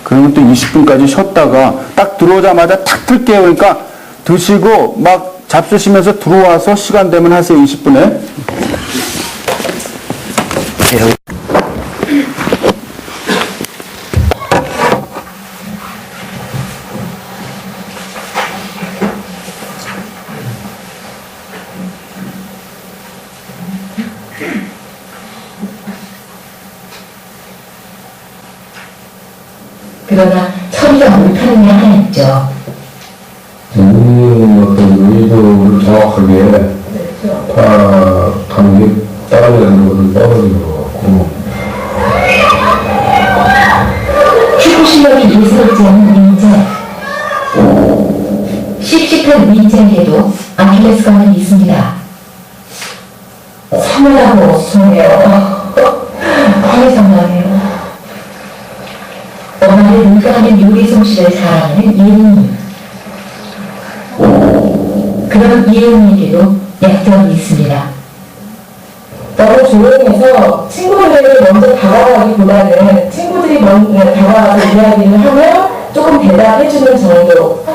그러면 또 20분까지 쉬었다가 딱 들어오자마자 탁 틀게요. 그러니까 드시고 막 잡수시면서 들어와서 시간 되면 하세요. 20분에. 그러나 처리가 못하느냐 하였죠. 어떤 의도를 정확하게 파악하는 게 따라야 되는 것을 떨어지는 것 같고, 축구 실력이 예사롭지 않은 민재. 씩씩한 민재에게도 아킬레스건은 있습니다. 사물하고 없네요. 화해상당해요. 엄마를 물가하는 요리 솜씨를 사랑하는 예은이. 그런 예은이에게도 약점이 있습니다. 너무 조용해서 친구들에게 먼저 다가가기보다는 친구들이 먼저 다가가서 이야기를 하면 조금 대답해주는 정도.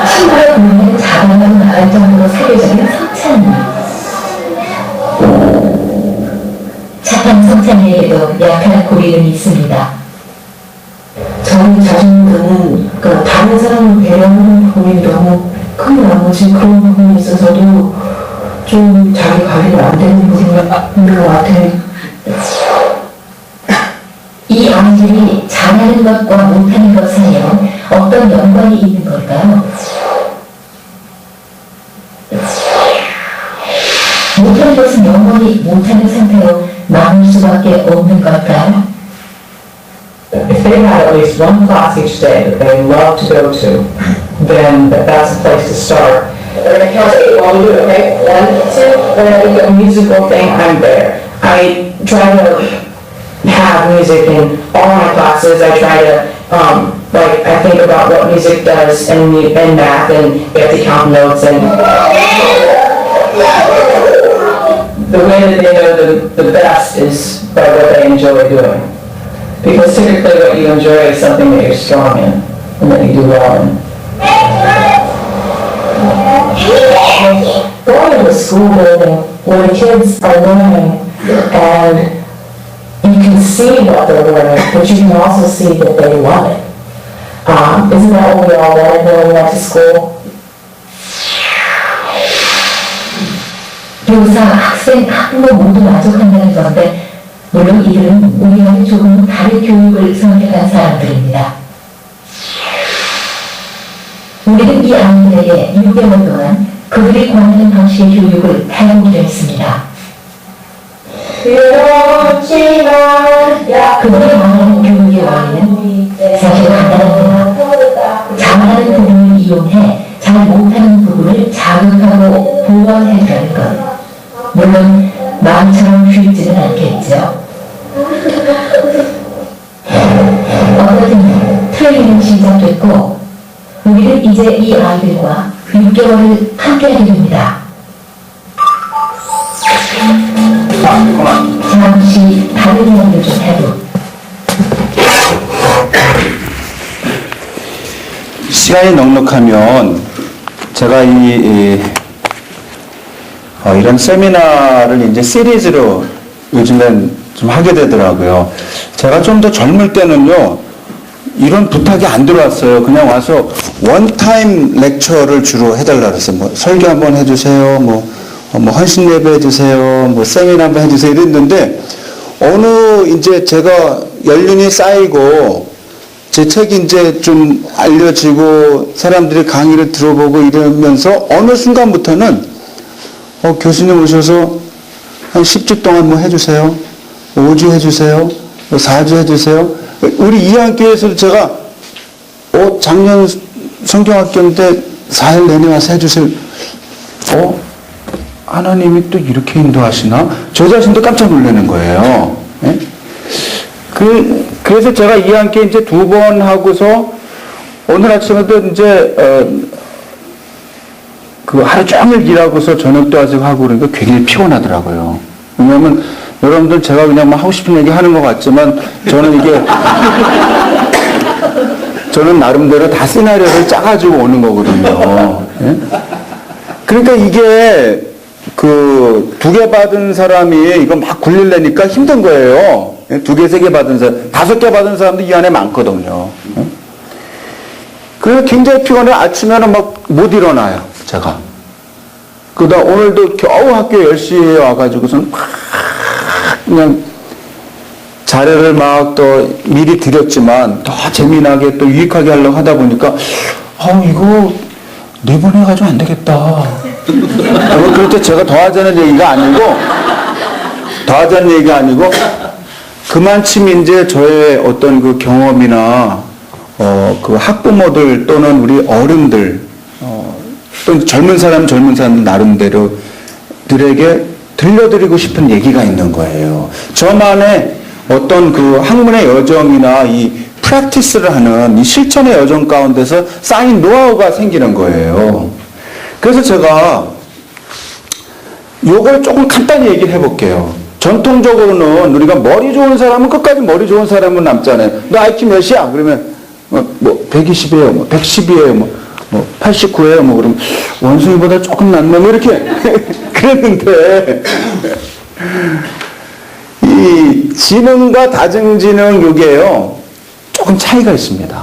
친구의 고민을 자랑하고 나갈 정도로 사교적인 성찬이. 착한 성찬이에게도 약한 고리는 있습니다. 저는 자신보다는 다른 사람을 배려하는 부분이 너무 큰 나머지 그런 부분이 있어서도 좀 자기 관리가 안 되는 부분이 있는 것 같아요. 이 아이들이 잘하는 것과 못하는 것 사이에 어떤 연관이 있는 걸까요? 못하는 것은 영원히 못하는 상태로 남을 수밖에 없는 걸까요? If they had at least one class each day that they love to go to, then that's a place to start. We're going to count to 8 while we do it, okay? 1, 2, when the musical thing, I'm there. I try to have music in all my classes. I try to, I think about what music does in math, and we have to count notes, and the way that they know the best is by what they enjoy doing. Because typically what you enjoy is something that you're strong in and that you do well in. Going to a school building where the kids are learning and you can see what they're learning, but you can also see that they love it. Isn't that what we all wanted when we went to school? 교사, 학생, 학부모 모두 만족한다는 건데 물론 이들은 우리와는 조금 다른 교육을 선택한 사람들입니다. 우리는 이 아이들에게 6개월 동안 그들이 원하는 방식의 교육을 해보기로 했습니다. 그들이 원하는 교육의 원리는 사실 간단합니다. 잘하는 부분을 이용해 잘 못하는 부분을 자극하고 보완해주는 것. 물론 마음처럼 쉽지는 않겠죠. 어쨌든 트레이닝은 시작됐고 우리는 이제 이 아이들과 6개월을 함께하게 됩니다. 잠시 다른 이야기를 좀 해도 시간이 넉넉하면 제가 이런 세미나를 이제 시리즈로 요즘엔 좀 하게 되더라고요. 제가 좀 더 젊을 때는요, 이런 부탁이 안 들어왔어요. 그냥 와서 원타임 렉처를 주로 해달라 그랬어요. 뭐 설교 한번 해주세요. 뭐 헌신 예배 해주세요. 뭐 세미나 한번 해주세요. 이랬는데 어느 이제 제가 연륜이 쌓이고 제 책이 이제 좀 알려지고 사람들이 강의를 들어보고 이러면서 어느 순간부터는 교수님 오셔서 한 10주 동안 뭐 해주세요. 5주 해주세요. 4주 해주세요. 우리 이한교회에서도 제가 작년 성경학교인데 4일 내내 와서 해주세요. 하나님이 또 이렇게 인도하시나? 저 자신도 깜짝 놀라는 거예요. 예? 그래서 제가 이한교회 이제 2번 하고서 오늘 아침에도 이제 그 하루 종일 일하고서 저녁 때 와서 하고 그러니까 굉장히 피곤하더라고요. 왜냐하면 여러분들 제가 그냥 막 하고 싶은 얘기 하는 것 같지만 저는 나름대로 다 시나리오를 짜가지고 오는 거거든요. 예? 그러니까 이게 그 2개 받은 사람이 이거 막 굴리려니까 힘든 거예요. 2개, 3개 받은 사람, 5개 받은 사람도 이 안에 많거든요. 예? 그래서 굉장히 피곤해. 아침에는 막 못 일어나요, 제가. 그러다 오늘도 겨우 학교 10시에 와가지고선 막 그냥 자료를 막 또 미리 드렸지만 더 재미나게 또 유익하게 하려고 하다 보니까 이거 4번 해가지고 안 되겠다. 그럴 때 제가 더 하자는 얘기가 아니고 그만큼 이제 저의 어떤 그 경험이나 그 학부모들 또는 우리 어른들 또 젊은 사람들 나름대로 들에게 들려드리고 싶은 얘기가 있는 거예요. 저만의 어떤 그 학문의 여정이나 이 프랙티스를 하는 이 실천의 여정 가운데서 쌓인 노하우가 생기는 거예요. 그래서 제가 요걸 조금 간단히 얘기를 해볼게요. 전통적으로는 우리가 머리 좋은 사람은 끝까지 머리 좋은 사람은 남잖아요. 너 IQ 몇이야? 그러면 뭐 120이에요, 뭐 110이에요, 뭐 89예요, 뭐 그러면 원숭이보다 조금 낫나 뭐 이렇게 그랬는데 이 지능과 다중지능 요게요 조금 차이가 있습니다.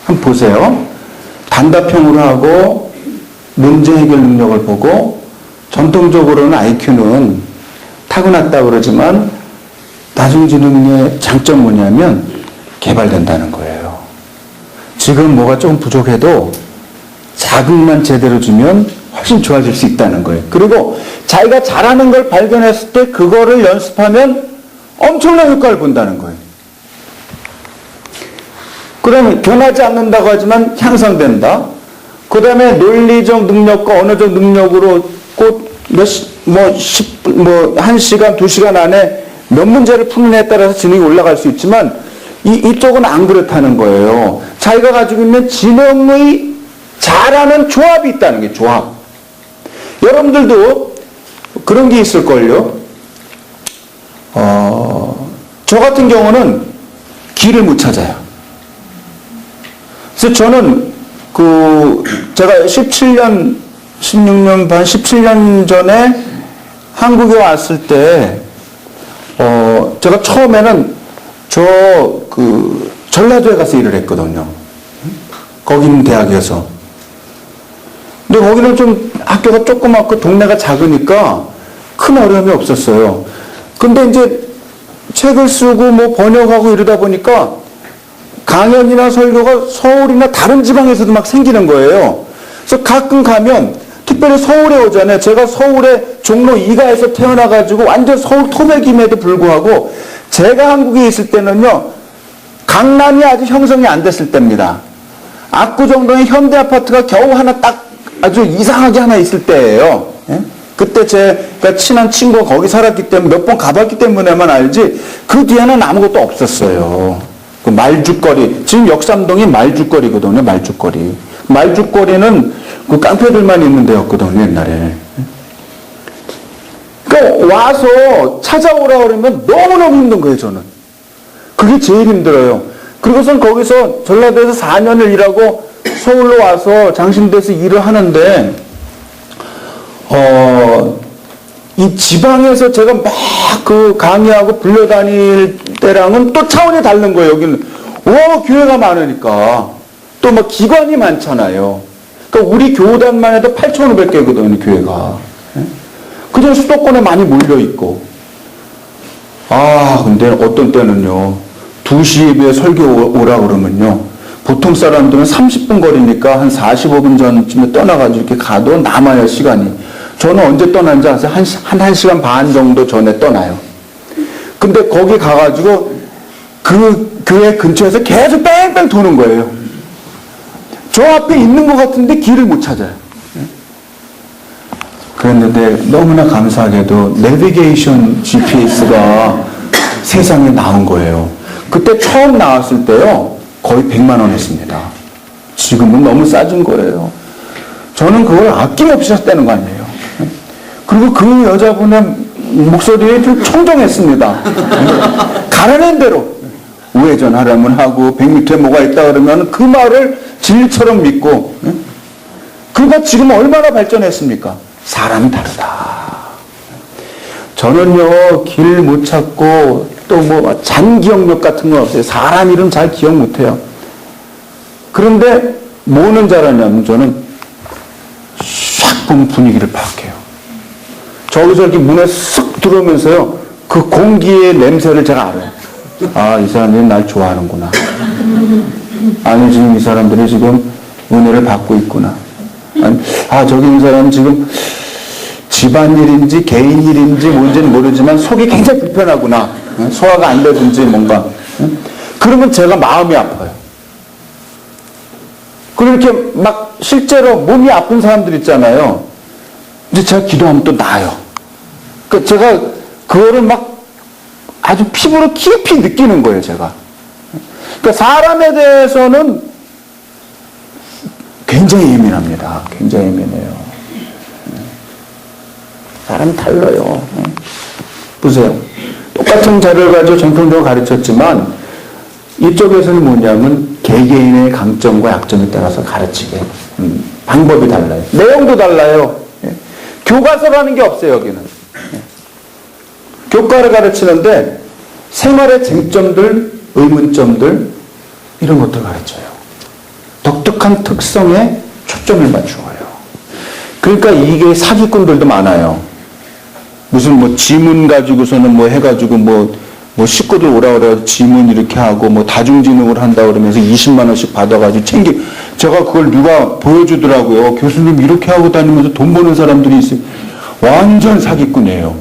한번 보세요. 단답형으로 하고 문제 해결 능력을 보고 전통적으로는 IQ는 타고났다고 그러지만 다중지능의 장점 뭐냐면 개발된다는 거예요. 지금 뭐가 조금 부족해도 자극만 제대로 주면 훨씬 좋아질 수 있다는 거예요. 그리고 자기가 잘하는 걸 발견했을 때 그거를 연습하면 엄청난 효과를 본다는 거예요. 그럼 변하지 않는다고 하지만 향상된다. 그 다음에 논리적 능력과 언어적 능력으로 꼭 한 시간, 2시간 안에 몇 문제를 푸느냐에 따라서 지능이 올라갈 수 있지만 이쪽은 안 그렇다는 거예요. 자기가 가지고 있는 지능의 잘하는 조합이 있다는 게 조합. 여러분들도 그런 게 있을걸요. 저 같은 경우는 길을 못 찾아요. 그래서 저는 제가 17년, 16년 반, 17년 전에 한국에 왔을 때, 제가 처음에는 전라도에 가서 일을 했거든요. 거기 있는 대학에서. 근데 거기는 좀 학교가 조그맣고 동네가 작으니까 큰 어려움이 없었어요. 근데 이제 책을 쓰고 뭐 번역하고 이러다 보니까 강연이나 설교가 서울이나 다른 지방에서도 막 생기는 거예요. 그래서 가끔 가면, 특별히 서울에 오잖아요. 제가 서울에 종로 2가에서 태어나가지고 완전 서울 토백임에도 불구하고 제가 한국에 있을 때는요, 강남이 아직 형성이 안 됐을 때입니다. 압구정동에 현대 아파트가 겨우 하나 딱 아주 이상하게 하나 있을 때예요. 예? 그때 제가 친한 친구가 거기 살았기 때문에 몇 번 가봤기 때문에만 알지 그 뒤에는 아무것도 없었어요. 그 말죽거리, 지금 역삼동이 말죽거리거든요. 말죽거리. 말죽거리는 그 깡패들만 있는 데였거든요. 옛날에. 그러니까 와서 찾아오라 그러면 너무너무 힘든 거예요. 저는. 그게 제일 힘들어요. 그리고선 거기서 전라도에서 4년을 일하고 서울로 와서 장신대에서 일을 하는데 이 지방에서 제가 막 그 강의하고 불려다닐 때랑은 또 차원이 다른 거예요. 여기는 교회가 많으니까 또 막 기관이 많잖아요. 그러니까 우리 교단만 해도 8,500개거든요. 교회가. 그냥 수도권에 많이 몰려 있고. 근데 어떤 때는요, 2시에 설교 오라 그러면요, 보통 사람들은 30분 거리니까 한 45분 전쯤에 떠나가지고 이렇게 가도 남아요, 시간이. 저는 언제 떠난지 아세요? 한 1시간 반 정도 전에 떠나요. 근데 거기 가가지고 그 교회 근처에서 계속 뺑뺑 도는 거예요. 저 앞에 있는 것 같은데 길을 못 찾아요. 그랬는데 너무나 감사하게도 내비게이션 GPS가 세상에 나온 거예요. 그때 처음 나왔을 때요, 거의 100만 원 했습니다. 지금은 너무 싸진 거예요. 저는 그걸 아낌없이 샀다는 거 아니에요. 그리고 그 여자분의 목소리에 좀 청정했습니다. 가라는 대로 우회전하라면 하고 100m에 뭐가 있다 그러면 그 말을 진리처럼 믿고. 그러니까 지금 얼마나 발전했습니까? 사람이 다르다. 저는요, 길 못 찾고 또 뭐 잔기억력 같은 건 없어요. 사람 이름 잘 기억 못해요. 그런데 뭐는 잘하냐면 저는 샥 보면 분위기를 파악해요. 저기서 이렇게 문에 쓱 들어오면서요, 그 공기의 냄새를 제가 알아요. 이 사람들이 날 좋아하는구나. 아니, 지금 이 사람들이 지금 은혜를 받고 있구나. 아니, 저기 있는 사람은 지금 집안일인지 개인일인지 뭔지는 모르지만 속이 굉장히 불편하구나. 소화가 안 되든지 뭔가. 그러면 제가 마음이 아파요. 그리고 이렇게 막 실제로 몸이 아픈 사람들 있잖아요. 이제 제가 기도하면 또 나아요. 그러니까 제가 그거를 막 아주 피부로 깊이 느끼는 거예요, 제가. 그러니까 사람에 대해서는 굉장히 예민합니다. 굉장히 예민해요. 사람이 달라요. 보세요. 똑같은 자료를 가지고 정통적으로 가르쳤지만 이쪽에서는 뭐냐면 개개인의 강점과 약점에 따라서 가르치게 방법이 달라요. 내용도 달라요. 교과서라는 게 없어요, 여기는. 교과를 가르치는데 생활의 쟁점들, 의문점들 이런 것들 가르쳐요. 독특한 특성에 초점을 맞추어요. 그러니까 이게 사기꾼들도 많아요. 무슨 뭐 지문 가지고서는 뭐 해가지고 뭐 식구들 오라 그래 지문 이렇게 하고 뭐 다중지능을 한다 그러면서 20만 원씩 받아가지고 제가 그걸 누가 보여주더라고요. 교수님 이렇게 하고 다니면서 돈 버는 사람들이 있어요. 완전 사기꾼이에요.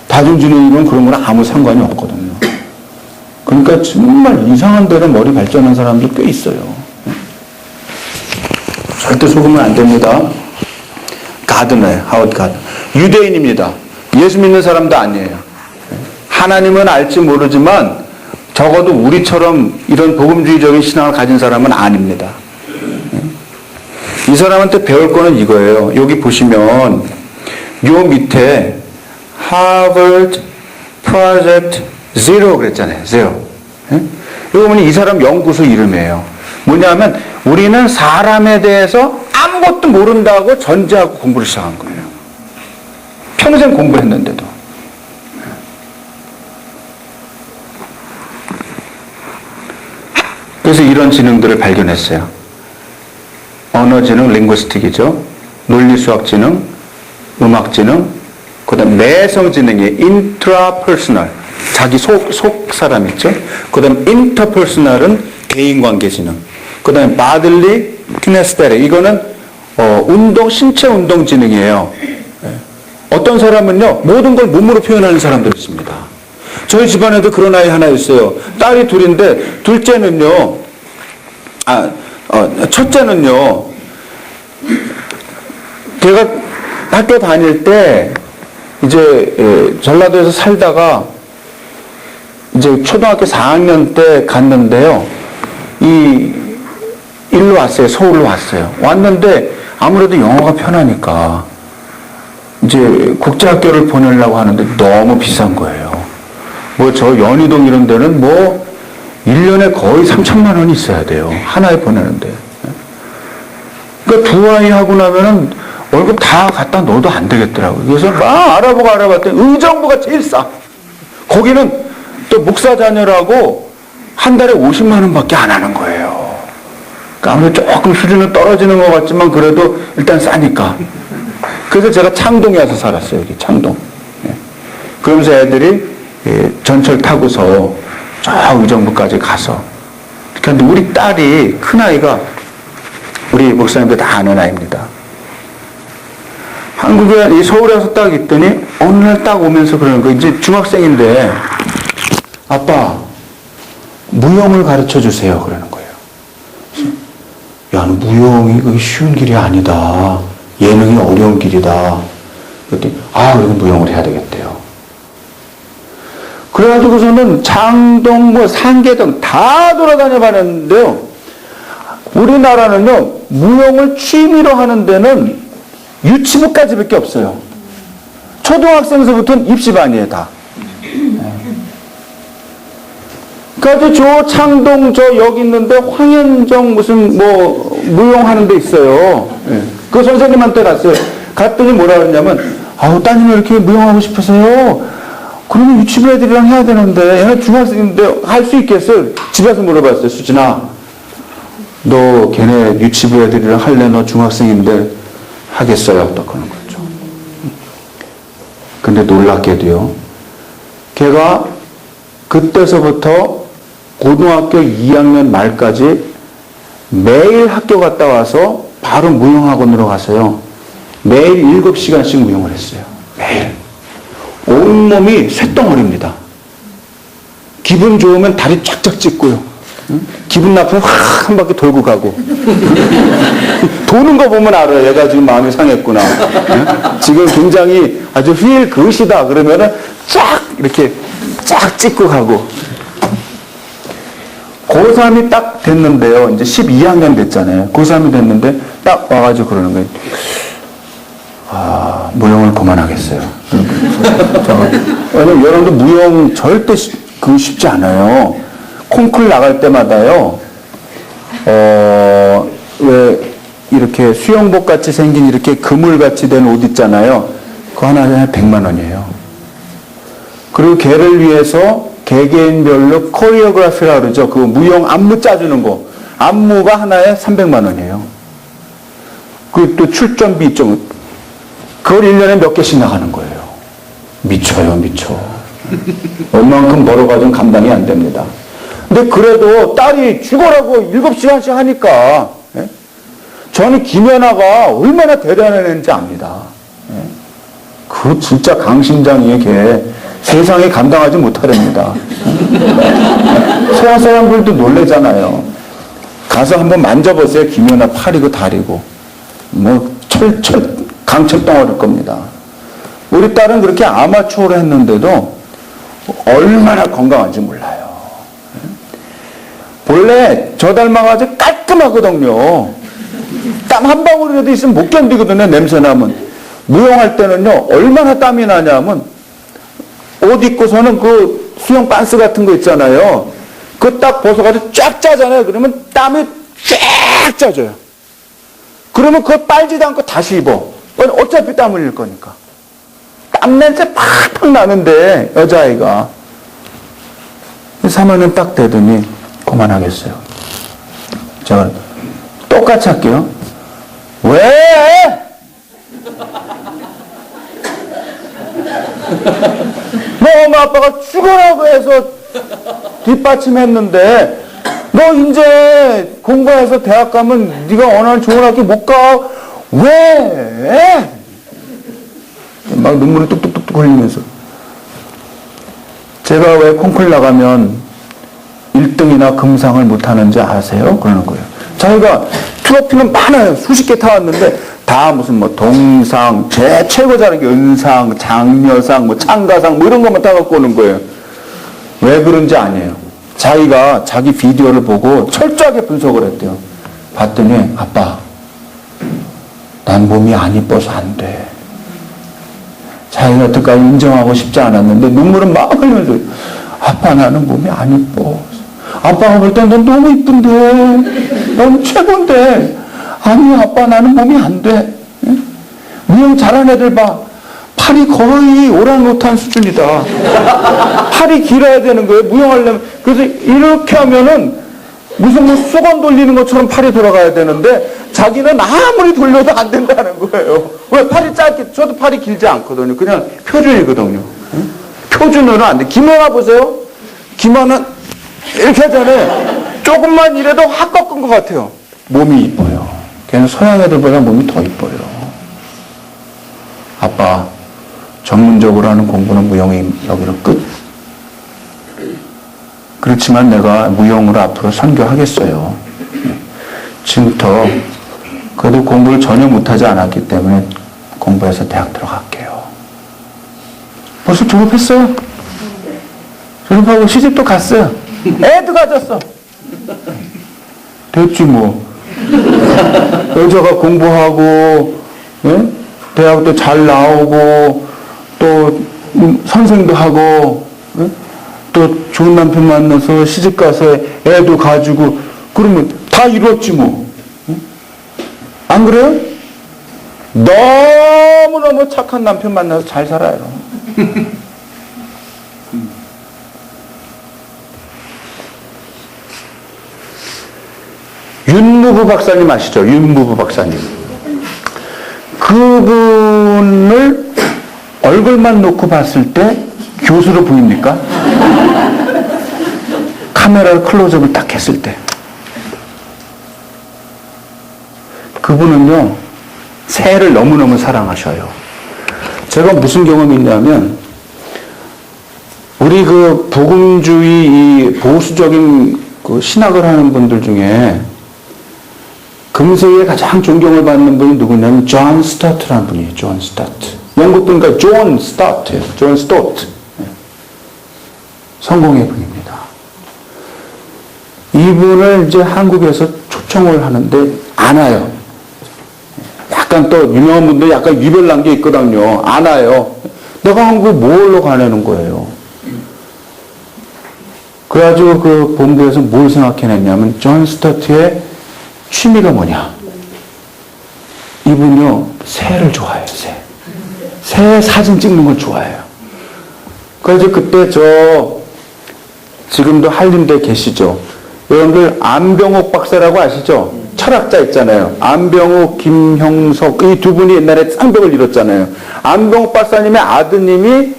다중지능이면 그런 거랑 아무 상관이 없거든요. 그러니까 정말 이상한 대로 머리 발전한 사람도 꽤 있어요. 절대 속으면 안 됩니다. 가드너예요. 하워드 가드. 유대인입니다. 예수 믿는 사람도 아니에요. 하나님은 알지 모르지만 적어도 우리처럼 이런 복음주의적인 신앙을 가진 사람은 아닙니다. 이 사람한테 배울 거는 이거예요. 여기 보시면 요 밑에 Harvard Project Zero 그랬잖아요. Zero. 이거 보면 이 사람 연구소 이름이에요. 뭐냐면 우리는 사람에 대해서 아무것도 모른다고 전제하고 공부를 시작한 거예요. 평생 공부했는데도. 그래서 이런 지능들을 발견했어요. 언어지능, 링구스틱이죠. 논리수학지능, 음악지능, 그 다음 내성지능이 인트라퍼스널, 자기 속 사람 있죠. 그 다음 인터퍼스널은 개인관계지능. 그 다음에 바들리 키네스테릭, 이거는 신체 운동지능이에요. 어떤 사람은요, 모든 걸 몸으로 표현하는 사람도 있습니다. 저희 집안에도 그런 아이 하나 있어요. 딸이 둘인데, 둘째는요, 첫째는요, 걔가 학교 다닐 때, 이제, 전라도에서 살다가, 이제 초등학교 4학년 때 갔는데요, 일로 왔어요. 서울로 왔어요. 왔는데, 아무래도 영어가 편하니까, 이제 국제학교를 보내려고 하는데 너무 비싼 거예요. 뭐 저 연희동 이런 데는 뭐 1년에 거의 3천만 원이 있어야 돼요. 하나에 보내는데. 그러니까 두 아이 하고 나면은 월급 다 갖다 넣어도 안 되겠더라고요. 그래서 막 알아봤더니 의정부가 제일 싸. 거기는 또 목사 자녀라고 한 달에 50만 원밖에 안 하는 거예요. 그러니까 아무래도 조금 수준은 떨어지는 것 같지만 그래도 일단 싸니까. 그래서 제가 창동에 와서 살았어요. 여기 창동. 그러면서 애들이 전철 타고서 저 의정부까지 가서. 그런데 우리 딸이, 큰아이가 우리 목사님들 다 아는 아이입니다. 한국에, 이 서울에 와서 딱 있더니 어느 날 딱 오면서 그러는 거, 이제 중학생인데, 아빠, 무용을 가르쳐 주세요. 그러는 거예요. 야, 무용이 그게 쉬운 길이 아니다. 예능이 어려운 길이다. 그랬더니, 그럼 무용을 해야 되겠대요. 그래가지고서는 장동, 상계동 다 돌아다녀 봤는데요. 우리나라는요, 무용을 취미로 하는 데는 유치부까지밖에 없어요. 초등학생서부터는 입시반이에요, 다. 그래서 저 창동, 여기 있는데 황현정 무슨 무용하는 데 있어요. 그 선생님한테 갔어요. 갔더니 뭐라 그러냐면, 따님이 이렇게 무용하고 싶어서요. 그러면 유치부 애들이랑 해야 되는데, 얘네 중학생인데 할 수 있겠어요? 집에서 물어봤어요. 수진아, 너 걔네 유치부 애들이랑 할래? 너 중학생인데 하겠어요? 또 그런 거죠. 근데 놀랍게도요, 걔가 그때서부터 고등학교 2학년 말까지 매일 학교 갔다 와서 바로 무용학원으로 가서요, 매일 7시간씩 무용을 했어요. 매일. 온몸이 쇳덩어리입니다. 기분 좋으면 다리 쫙쫙 찢고요. 기분 나쁘면 확 한 바퀴 돌고 가고. 도는 거 보면 알아요. 얘가 지금 마음이 상했구나. 지금 굉장히 아주 휠 그릇이다. 그러면은 쫙 이렇게 쫙 찢고 가고. 고3이 딱 됐는데요. 이제 12학년 됐잖아요. 고3이 됐는데 딱 와가지고 그러는 거예요. 무용을 그만하겠어요. 왜냐면 여러분들 무용 절대 쉽지 않아요. 콩쿨 나갈 때마다요, 왜 이렇게 수영복 같이 생긴 이렇게 그물 같이 된 옷 있잖아요. 그거 하나에 100만 원이에요. 그리고 걔를 위해서 개개인별로 코리오그래피라고 그러죠. 그 무용 안무 짜주는 거. 안무가 하나에 300만 원이에요. 그리고 또 출전비 있죠. 그걸 1년에 몇 개씩 나가는 거예요. 미쳐요, 미쳐. 얼만큼 벌어가지고 감당이 안 됩니다. 근데 그래도 딸이 죽어라고 7시간씩 하니까, 저는 김연아가 얼마나 대단한 애인지 압니다. 그 진짜 강심장이에요, 걔. 세상에 감당하지 못하렵니다. 서양 사람들도 놀래잖아요. 가서 한번 만져보세요. 김연아 팔이고 다리고. 뭐, 강철 덩어리일 겁니다. 우리 딸은 그렇게 아마추어로 했는데도 얼마나 건강한지 몰라요. 본래 저 닮아가지고 깔끔하거든요. 땀 한 방울이라도 있으면 못 견디거든요, 냄새 나면. 무용할 때는요, 얼마나 땀이 나냐면, 옷 입고서는 그 수영 반스 같은 거 있잖아요. 그거 딱 벗어가지고 쫙 짜잖아요. 그러면 땀이 쫙 짜져요. 그러면 그거 빨지도 않고 다시 입어. 어차피 땀 흘릴 거니까. 땀 냄새 팍팍 나는데, 여자아이가. 3학년 딱 되더니, 그만하겠어요. 제가 똑같이 할게요. 왜? 너 엄마 아빠가 죽으라고 해서 뒷받침했는데 너 이제 공부해서 대학 가면 네가 원하는 좋은 학교 못 가. 왜? 막 눈물이 뚝뚝뚝뚝 흘리면서. 제가 왜 콩쿨 나가면 1등이나 금상을 못하는지 아세요? 그러는 거예요. 자기가 트로피는 많아요. 수십 개 타왔는데 다 무슨 뭐 동상, 제 최고 잘하는 게 은상, 장려상, 뭐 창가상 뭐 이런 것만 타갖고 오는 거예요. 왜 그런지 아니에요. 자기가 자기 비디오를 보고 철저하게 분석을 했대요. 봤더니 아빠, 난 몸이 안 이뻐서 안 돼. 자기가 여태까지 인정하고 싶지 않았는데 눈물은 막 흘리면서 아빠 나는 몸이 안 이뻐. 아빠가 볼 땐 넌 너무 이쁜데 넌 최고인데 아니 아빠 나는 몸이 안 돼. 무용 잘하는 애들 봐. 팔이 거의 오랑우탄 수준이다. 팔이 길어야 되는 거예요. 무용하려면. 그래서 이렇게 하면은 무슨 뭐 수건 돌리는 것처럼 팔이 돌아가야 되는데 자기는 아무리 돌려도 안 된다는 거예요. 왜? 팔이 짧게. 저도 팔이 길지 않거든요. 그냥 표준이거든요. 표준으로는 안 돼. 김연아 보세요. 김연아 이렇게 하잖아요. 조금만 이래도 확 꺾은 것 같아요. 몸이 이뻐요. 걔는 서양 애들보다 몸이 더 이뻐요. 아빠, 전문적으로 하는 공부는 무용이 여기로 끝. 그렇지만 내가 무용으로 앞으로 선교하겠어요. 지금부터 그래도 공부를 전혀 못하지 않았기 때문에 공부해서 대학 들어갈게요. 벌써 졸업했어요. 졸업하고 시집도 갔어요. 애도 가졌어. 됐지 뭐. 여자가 공부하고 예? 대학도 잘 나오고 또 선생도 하고 예? 또 좋은 남편 만나서 시집가서 애도 가지고 그러면 다 이뤘지 뭐. 예? 안 그래요? 너무너무 착한 남편 만나서 잘 살아요. 윤무부 박사님 아시죠? 윤무부 박사님. 그분을 얼굴만 놓고 봤을 때 교수로 보입니까? 카메라를 클로즈업을 딱 했을 때. 그분은요, 새를 너무너무 사랑하셔요. 제가 무슨 경험이 있냐면, 우리 그 복음주의 이 보수적인 그 신학을 하는 분들 중에 금세에 가장 존경을 받는 분이 누구냐면 존 스타트라는 분이에요. 존 스타트. 영국 분이니까 존 스타트예요. 존 스타트. 성공의 분입니다. 이분을 이제 한국에서 초청을 하는데 안 와요. 약간 또 유명한 분들 약간 유별난 게 있거든요. 안 와요. 내가 한국에 뭘로 가내는 거예요. 그래가지고 그 본부에서 뭘 생각해냈냐면 존 스타트의 취미가 뭐냐? 이분요, 새를 좋아해요, 새. 새 사진 찍는 걸 좋아해요. 그래서 그때 지금도 한림대 계시죠? 여러분들 안병옥 박사라고 아시죠? 철학자 있잖아요. 안병옥, 김형석, 이 두 분이 옛날에 쌍벽을 이뤘잖아요. 안병옥 박사님의 아드님이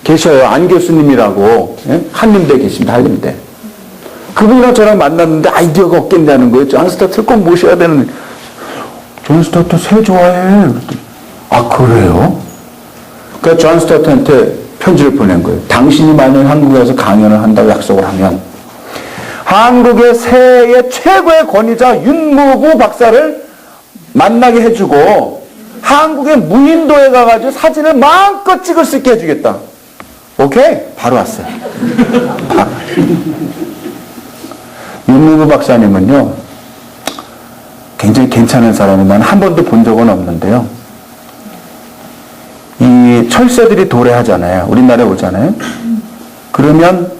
계셔요. 안 교수님이라고. 예? 한림대 계십니다, 한림대. 그분이랑 저랑 만났는데 아이디어가 없겠냐는 거예요. 존 스타트를 꼭 모셔야 되는. 존 스타트 새 좋아해. 아, 그래요? 그 존 스타트한테 편지를 보낸 거예요. 당신이 만약 한국에 와서 강연을 한다고 약속을 하면 한국의 세계 최고의 권위자 윤무구 박사를 만나게 해주고 한국의 무인도에 가가지고 사진을 마음껏 찍을 수 있게 해주겠다. 오케이? 바로 왔어요. 윤무구 박사님은요, 굉장히 괜찮은 사람이만 한 번도 본 적은 없는데요. 이 철새들이 도래하잖아요. 우리나라에 오잖아요. 그러면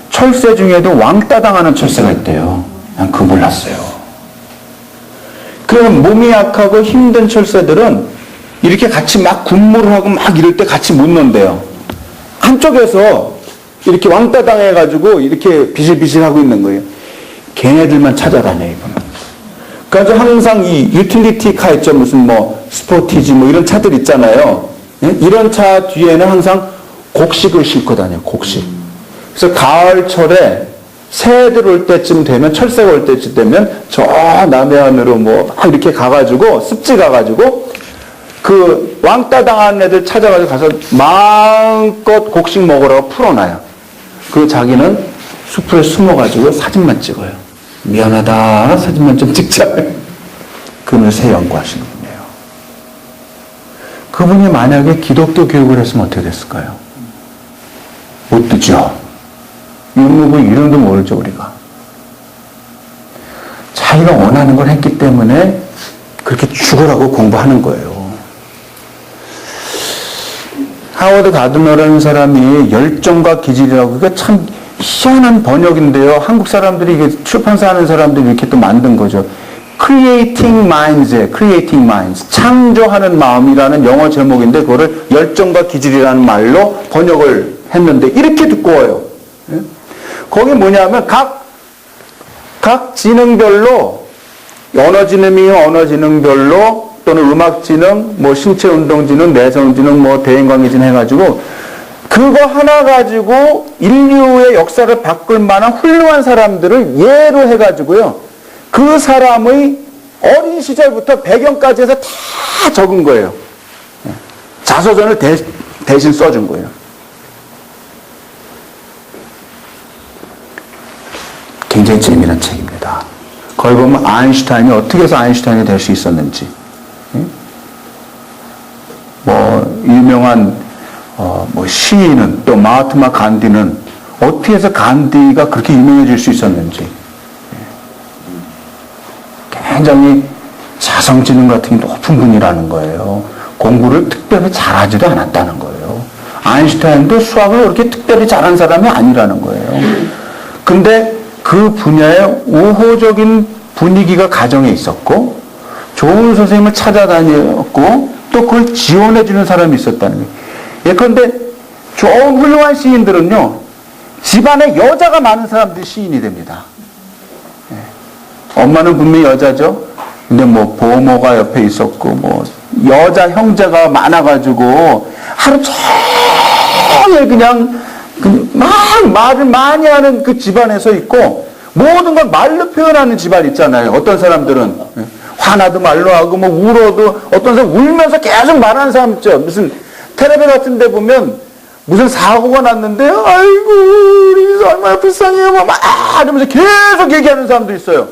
철새 중에도 왕따 당하는 철새가 있대요. 난 그거 몰랐어요. 그럼 몸이 약하고 힘든 철새들은 이렇게 같이 막 군무를 하고 막 이럴 때 같이 못 논대요. 한쪽에서 이렇게 왕따 당해가지고 이렇게 비실비실하고 있는 거예요. 걔네들만 찾아다녀요, 이거는. 그래서 항상 이 유틸리티 카 있죠. 무슨 뭐 스포티지 뭐 이런 차들 있잖아요. 예? 이런 차 뒤에는 항상 곡식을 싣고 다녀요. 곡식. 그래서 가을철에 새들 올 때쯤 되면, 철새가 올 때쯤 되면 저 남해안으로 뭐 이렇게 가가지고 습지 가가지고 그 왕따 당한 애들 찾아가지고 가서 마음껏 곡식 먹으라고 풀어놔요. 그 자기는 숲을 숨어가지고 사진만 찍어요. 미안하다, 사진만 좀 찍자. 그분을 새 연구하시는 분이에요. 그분이 만약에 기독교 교육을 했으면 어떻게 됐을까요? 못 듣죠. 윤무구 이름도 모르죠, 우리가. 자기가 원하는 걸 했기 때문에 그렇게 죽으라고 공부하는 거예요. 하워드 가드너라는 사람이 열정과 기질이라고, 그게 참 희한한 번역인데요. 한국 사람들이 이게 출판사 하는 사람들이 이렇게 또 만든 거죠. Creating Minds, 창조하는 마음이라는 영어 제목인데 그거를 열정과 기질이라는 말로 번역을 했는데 이렇게 두꺼워요. 거기 뭐냐면 각 지능별로, 언어지능이면 언어지능별로, 또는 음악지능, 뭐 신체운동지능, 내성지능, 뭐 대인관계지능 해가지고 그거 하나 가지고 인류의 역사를 바꿀 만한 훌륭한 사람들을 예로 해가지고요, 그 사람의 어린 시절부터 배경까지 해서 다 적은 거예요. 자서전을 대신 써준 거예요. 굉장히 재미난 책입니다. 거기 보면 아인슈타인이 어떻게 해서 아인슈타인이 될 수 있었는지, 뭐 유명한 뭐 시인은, 또 마하트마 간디는 어떻게 해서 간디가 그렇게 유명해질 수 있었는지, 굉장히 자성지능 같은 게 높은 분이라는 거예요. 공부를 특별히 잘하지도 않았다는 거예요. 아인슈타인도 수학을 그렇게 특별히 잘한 사람이 아니라는 거예요. 근데 그 분야에 우호적인 분위기가 가정에 있었고, 좋은 선생님을 찾아다녔고, 또 그걸 지원해주는 사람이 있었다는 거예요. 예컨대 좋은 훌륭한 시인들은요, 집안에 여자가 많은 사람들이 시인이 됩니다. 엄마는 분명히 여자죠. 근데 뭐 보모가 옆에 있었고, 뭐 여자 형제가 많아가지고 하루 종일 그냥 막 말을 많이 하는 그 집안에서 있고, 모든 걸 말로 표현하는 집안 있잖아요. 어떤 사람들은 화나도 말로 하고, 뭐 울어도, 어떤 사람 울면서 계속 말하는 사람 있죠. 무슨 텔레비 같은 데 보면 무슨 사고가 났는데, 아이고 우리 얼마나 불쌍해요, 막 이러면서 계속 얘기하는 사람도 있어요.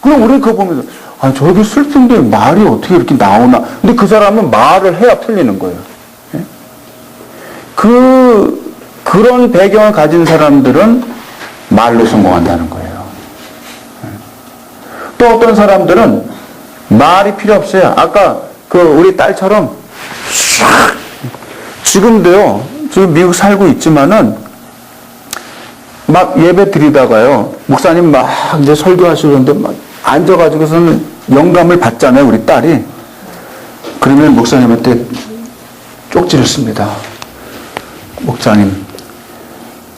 그럼 우리는 그거 보면서, 아, 저렇게 슬픈데 말이 어떻게 이렇게 나오나. 근데 그 사람은 말을 해야 풀리는 거예요. 그런 배경을 가진 사람들은 말로 성공한다는 거예요. 또 어떤 사람들은 말이 필요 없어요. 아까 그 우리 딸처럼 지금도요, 지금 미국 살고 있지만은 막 예배 드리다가요, 목사님 막 이제 설교하시는데 막 앉아가지고서는 영감을 받잖아요, 우리 딸이. 그러면 목사님한테 쪽지를 씁니다. 목사님,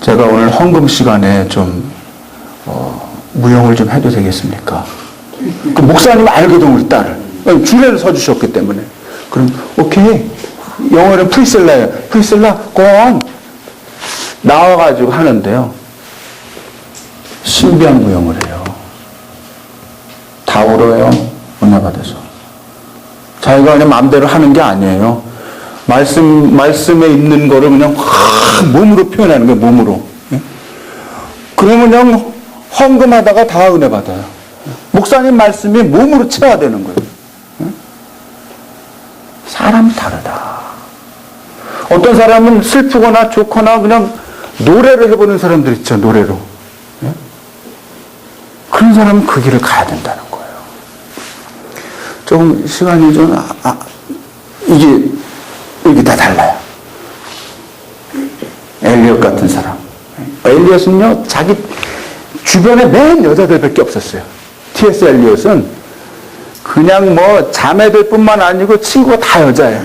제가 오늘 헌금 시간에 좀 무용을 좀 해도 되겠습니까? 그 목사님 알거든, 우리 딸을. 주례를 서주셨기 때문에. 그럼 오케이. 영어는 프리실라예요. 프리실라, go on. 나와가지고 하는데요, 신비한 무용을 해요. 다 울어요, 은혜 받아서. 자기가 그냥 마음대로 하는 게 아니에요. 말씀에 있는 거를 그냥 확 몸으로 표현하는 거예요, 몸으로. 예? 그러면 그냥 헌금하다가 다 은혜 받아요. 목사님 말씀이 몸으로 체화되는 거예요. 예? 사람이 다르다. 어떤 사람은 슬프거나 좋거나 그냥 노래를 해보는 사람들 있죠, 노래로. 예? 그런 사람은 그 길을 가야 된다는 거예요. 조금 시간이 좀, 이게 다 달라요. 엘리엇 같은 사람. 엘리엇은요, 자기 주변에 맨 여자들밖에 없었어요. T.S. 엘리엇은 그냥 뭐 자매들 뿐만 아니고 친구가 다 여자예요.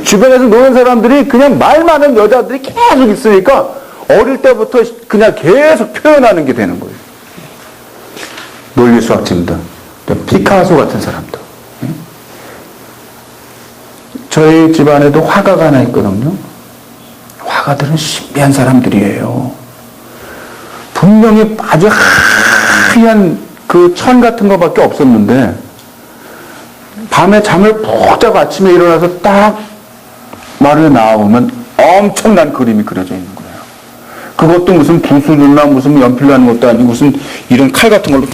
주변에서 노는 사람들이 그냥 말 많은 여자들이 계속 있으니까 어릴 때부터 그냥 계속 표현하는 게 되는 거예요. 논리 수학자들, 피카소 같은 사람도. 저희 집안에도 화가가 하나 있거든요. 화가들은 신비한 사람들이에요. 분명히 아주 하얀 그 천 같은 거밖에 없었는데 밤에 잠을 푹 자고 아침에 일어나서 딱 마루에 나와보면 엄청난 그림이 그려져 있는 거예요. 그것도 무슨 붓으로나 무슨 연필로 하는 것도 아니고 무슨 이런 칼 같은 걸로.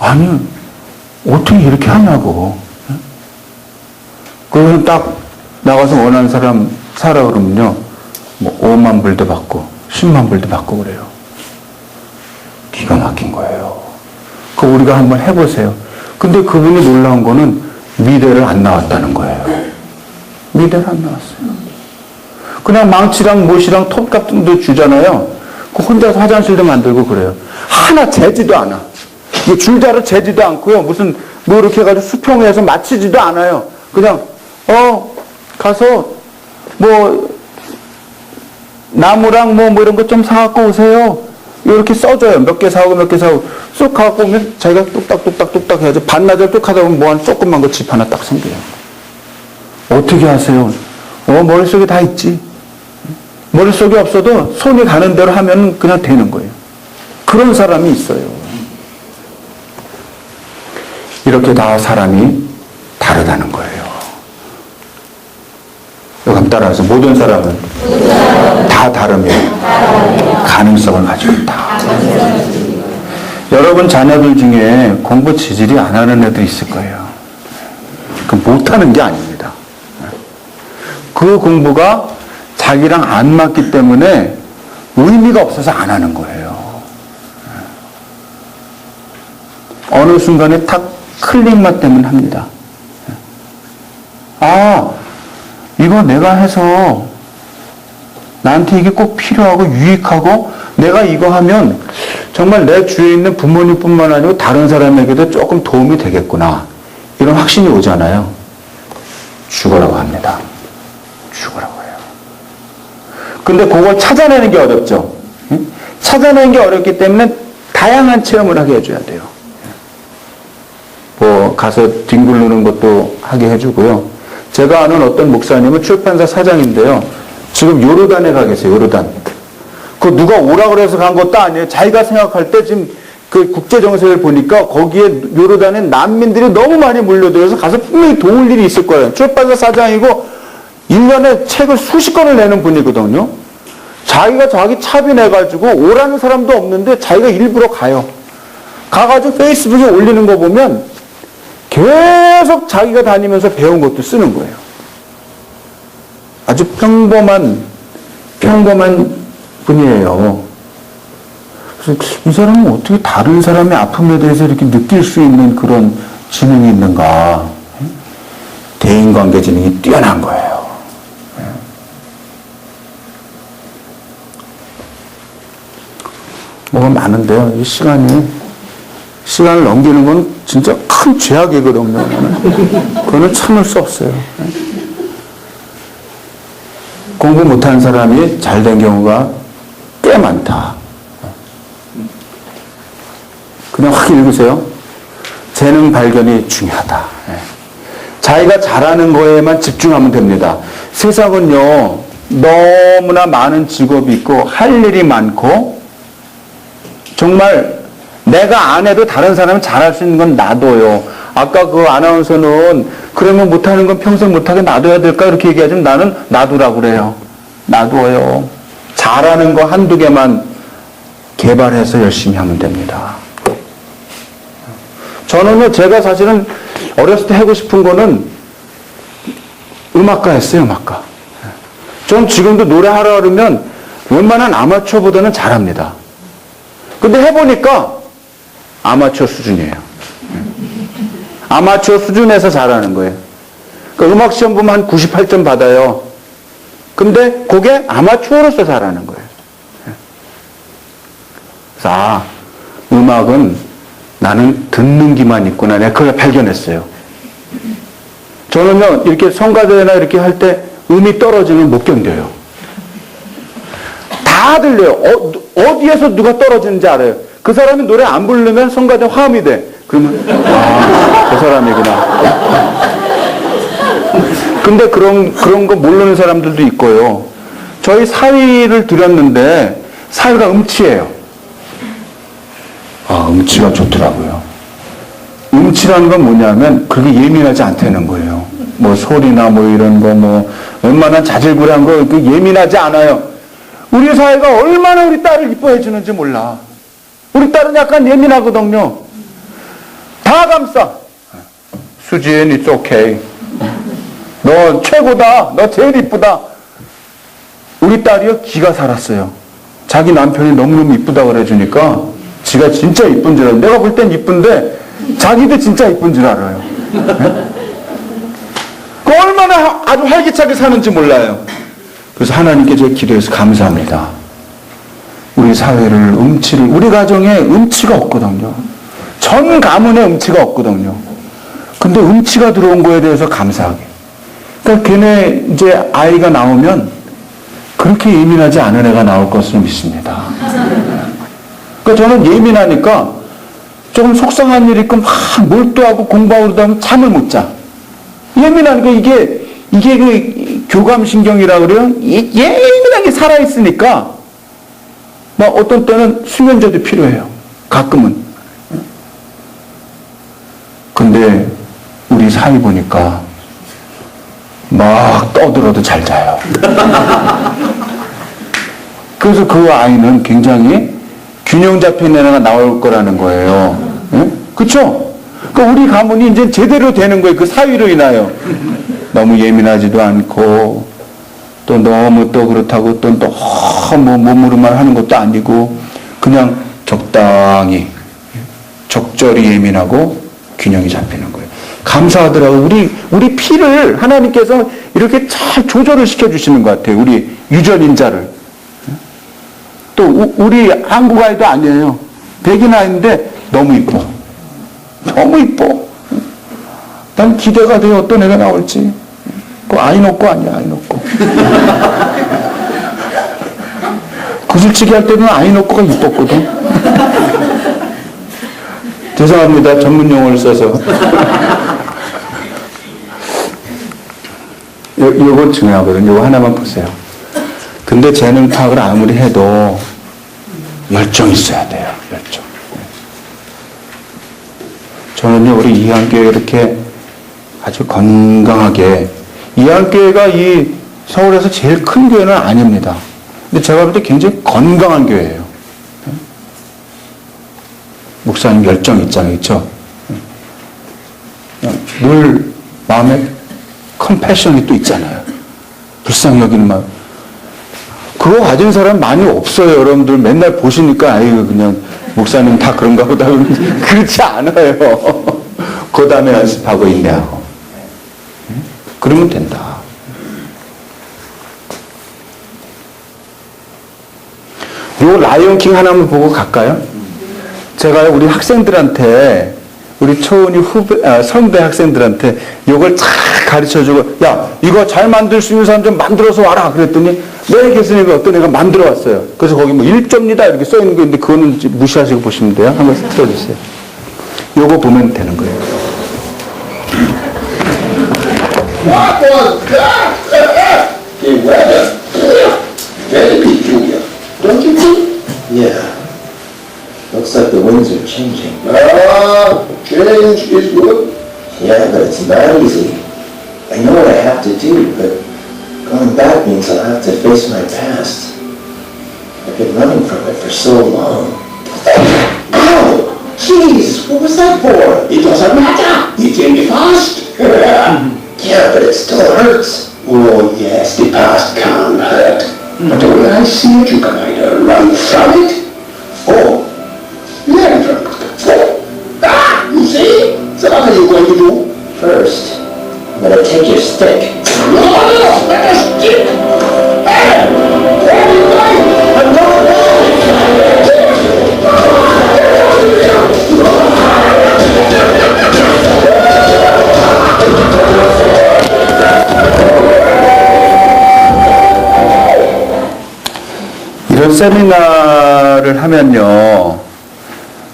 아니, 어떻게 이렇게 하냐고. 그러면 딱 나가서 원하는 사람 사라 그러면요, 뭐 5만 불도 받고 10만 불도 받고 그래요. 기가 막힌 거예요. 그 우리가 한번 해보세요. 근데 그분이 놀라운 거는 미대를 안 나왔다는 거예요. 미대를 안 나왔어요. 그냥 망치랑 못이랑 톱 같은 거 주잖아요. 그 혼자서 화장실도 만들고 그래요. 하나 재지도 않아. 이 줄자로 재지도 않고요. 무슨 뭐 이렇게 해가지고 수평해서 맞추지도 않아요. 그냥 가서 뭐 나무랑 뭐 이런 거 좀 사갖고 오세요. 이렇게 써줘요. 몇 개 사오고 몇 개 사오고 쑥 갖고 오면 자기가 뚝딱뚝딱뚝딱 해야지. 반나절 뚝 하다 보면 뭐 한 조그만 거 집 하나 딱 생겨요. 어떻게 하세요? 머릿속에 다 있지. 머릿속에 없어도 손이 가는 대로 하면 그냥 되는 거예요. 그런 사람이 있어요. 이렇게 다 사람이 다르다는 거예요. 여기 따라서 모든 사람은 다 다르며 가능성을 가지고 있다. 여러분 자녀들 중에 공부 지질이 안 하는 애들 있을 거예요. 그 못하는 게 아닙니다. 그 공부가 자기랑 안 맞기 때문에 의미가 없어서 안 하는 거예요. 어느 순간에 탁 클릭 맛 때문에 합니다. 이거 내가 해서 나한테 이게 꼭 필요하고 유익하고 내가 이거 하면 정말 내 주위에 있는 부모님뿐만 아니고 다른 사람에게도 조금 도움이 되겠구나. 이런 확신이 오잖아요. 죽으라고 합니다. 죽으라고 해요. 근데 그걸 찾아내는 게 어렵죠. 찾아내는 게 어렵기 때문에 다양한 체험을 하게 해줘야 돼요. 뭐 가서 뒹굴르는 것도 하게 해주고요. 제가 아는 어떤 목사님은 출판사 사장인데요. 지금 요르단에 가 계세요. 요르단. 그 누가 오라 그래서 간 것도 아니에요. 자기가 생각할 때 지금 그 국제 정세를 보니까 거기에 요르단에 난민들이 너무 많이 몰려들어서 가서 분명히 도울 일이 있을 거예요. 출판사 사장이고 1년에 책을 수십 권을 내는 분이거든요. 자기가 자기 차비 내가지고 오라는 사람도 없는데 자기가 일부러 가요. 가가지고 페이스북에 올리는 거 보면 계속 자기가 다니면서 배운 것도 쓰는 거예요. 아주 평범한 분이에요. 그래서 이 사람은 어떻게 다른 사람의 아픔에 대해서 이렇게 느낄 수 있는 그런 지능이 있는가. 대인관계 지능이 뛰어난 거예요. 뭐가 많은데요. 이 시간을 넘기는 건 진짜 큰 죄악이거든요. 그거는 참을 수 없어요. 공부 못하는 사람이 잘된 경우가 꽤 많다. 그냥 확 읽으세요. 재능 발견이 중요하다. 자기가 잘하는 거에만 집중하면 됩니다. 세상은요, 너무나 많은 직업이 있고 할 일이 많고 정말 내가 안 해도 다른 사람이 잘할 수 있는 건 놔둬요. 아까 그 아나운서는 그러면 못하는 건 평생 못하게 놔둬야 될까? 이렇게 얘기하지만 나는 놔두라고 그래요. 놔둬요. 잘하는 거 한두 개만 개발해서 열심히 하면 됩니다. 저는요, 제가 사실은 어렸을 때 하고 싶은 거는 음악가였어요, 음악가. 전 지금도 노래하라 그러면 웬만한 아마추어보다는 잘합니다. 근데 해보니까 아마추어 수준이에요. 아마추어 수준에서 잘하는 거예요. 그러니까 음악 시험 보면 한 98점 받아요. 근데 그게 아마추어로서 잘하는 거예요. 그래서 아, 음악은 나는 듣는 기만 있구나. 내가 그걸 발견했어요. 저는요, 이렇게 성가대나 이렇게 할 때 음이 떨어지면 못 견뎌요. 다 들려요. 어디에서 누가 떨어지는지 알아요. 그 사람이 노래 안 부르면 성가대 화음이 돼. 그러면 아, 저 사람이구나. 근데 그런 거 모르는 사람들도 있고요. 저희 사위를 드렸는데 사위가 음치예요. 아, 음치가 좋더라고요. 음치라는 건 뭐냐면 그게 예민하지 않다는 거예요. 뭐 소리나 뭐 이런 거 뭐 웬만한 자질구레한 거 그 예민하지 않아요. 우리 사회가 얼마나 우리 딸을 이뻐해 주는지 몰라. 우리 딸은 약간 예민하거든요. 다 감싸. 수진, it's okay. 너 최고다. 너 제일 이쁘다. 우리 딸이요, 기가 살았어요. 자기 남편이 너무너무 이쁘다 그래주니까 지가 진짜 이쁜 줄 알아요. 내가 볼 땐 이쁜데 자기도 진짜 이쁜 줄 알아요. 네? 그 얼마나 아주 활기차게 사는지 몰라요. 그래서 하나님께 제가 기도해서 감사합니다. 우리 사회를 우리 가정에 음치가 없거든요. 전 가문에 음치가 없거든요. 근데 음치가 들어온 거에 대해서 감사하게. 그러니까 걔네 이제 아이가 나오면 그렇게 예민하지 않은 애가 나올 것을 믿습니다. 그러니까 저는 예민하니까 조금 속상한 일이 있고 막 몰두하고 공부하고 그러다 보면 잠을 못 자. 예민하니까 이게 그 교감신경이라 그래요? 예민하게 살아있으니까 막 어떤 때는 수면제도 필요해요. 가끔은. 근데 우리 사위 보니까 막 떠들어도 잘 자요. 그래서 그 아이는 굉장히 균형 잡힌 애가 나올 거라는 거예요. 네? 그쵸? 그러니까 우리 가문이 이제 제대로 되는 거예요. 그 사위로 인하여. 너무 예민하지도 않고, 또 너무 또 그렇다고 또 너무 몸으로만 하는 것도 아니고, 그냥 적당히, 적절히 예민하고 균형이 잡히는 거예요. 감사하더라고요. 우리 피를 하나님께서 이렇게 잘 조절을 시켜주시는 것 같아요. 우리 유전인자를. 또 우리 한국 아이도 아니에요. 백인 아이인데 너무 이뻐. 너무 이뻐. 난 기대가 돼요. 어떤 애가 나올지. 그 아이 놓고 아니야. 아이 놓고. 구슬치기 할 때는 아이 놓고가 이뻤거든. 죄송합니다. 전문 용어를 써서. 요건 중요하거든요. 요거 하나만 보세요. 근데 재능 파악을 아무리 해도 열정이 있어야 돼요. 열정. 저는요, 우리 이한교회 이렇게 아주 건강하게, 이한교회가 이 서울에서 제일 큰 교회는 아닙니다. 근데 제가 볼 때 굉장히 건강한 교회예요. 목사님 열정 있잖아요. 그렇죠? 늘 마음에 컴패션이 또 있잖아요. 불쌍히 여기는 마음. 그거 가진 사람 많이 없어요. 여러분들 맨날 보시니까 아이고 그냥 목사님 다 그런가 보다. 그렇지 않아요. 그 다음에 연습하고 인내하고. 그러면 된다. 요 라이온킹 하나만 보고 갈까요? 제가 우리 학생들한테, 우리 초은이 선배 학생들한테 요걸 쫙 가르쳐주고, 야, 이거 잘 만들 수 있는 사람 좀 만들어서 와라. 그랬더니, 네, 교수님이 어떤 애가 만들어 왔어요. 그래서 거기 뭐 1점니다 이렇게 써 있는 게 있는데, 그거는 무시하시고 보시면 돼요. 한번 틀어주세요. 요거 보면 되는 거예요. What was that? The weather. Very peculiar. Don't you think? Yeah. Looks like the winds are changing. Change is good. Yeah, but it's not easy. I know what I have to do, but going back means I'll have to face my past. I've been running from it for so long. Ow! Jeez, what was that for? It doesn't matter. It's in the past. Yeah, but it still hurts. Oh, yes, the past can hurt. But the way I see it, you can either run from it, or learn from it. Ah, you see? So what are you going to do? First, I'm going to take your stick. No, not a stick! Hey! Where are you going? I'm going back! 이런 세미나를 하면요,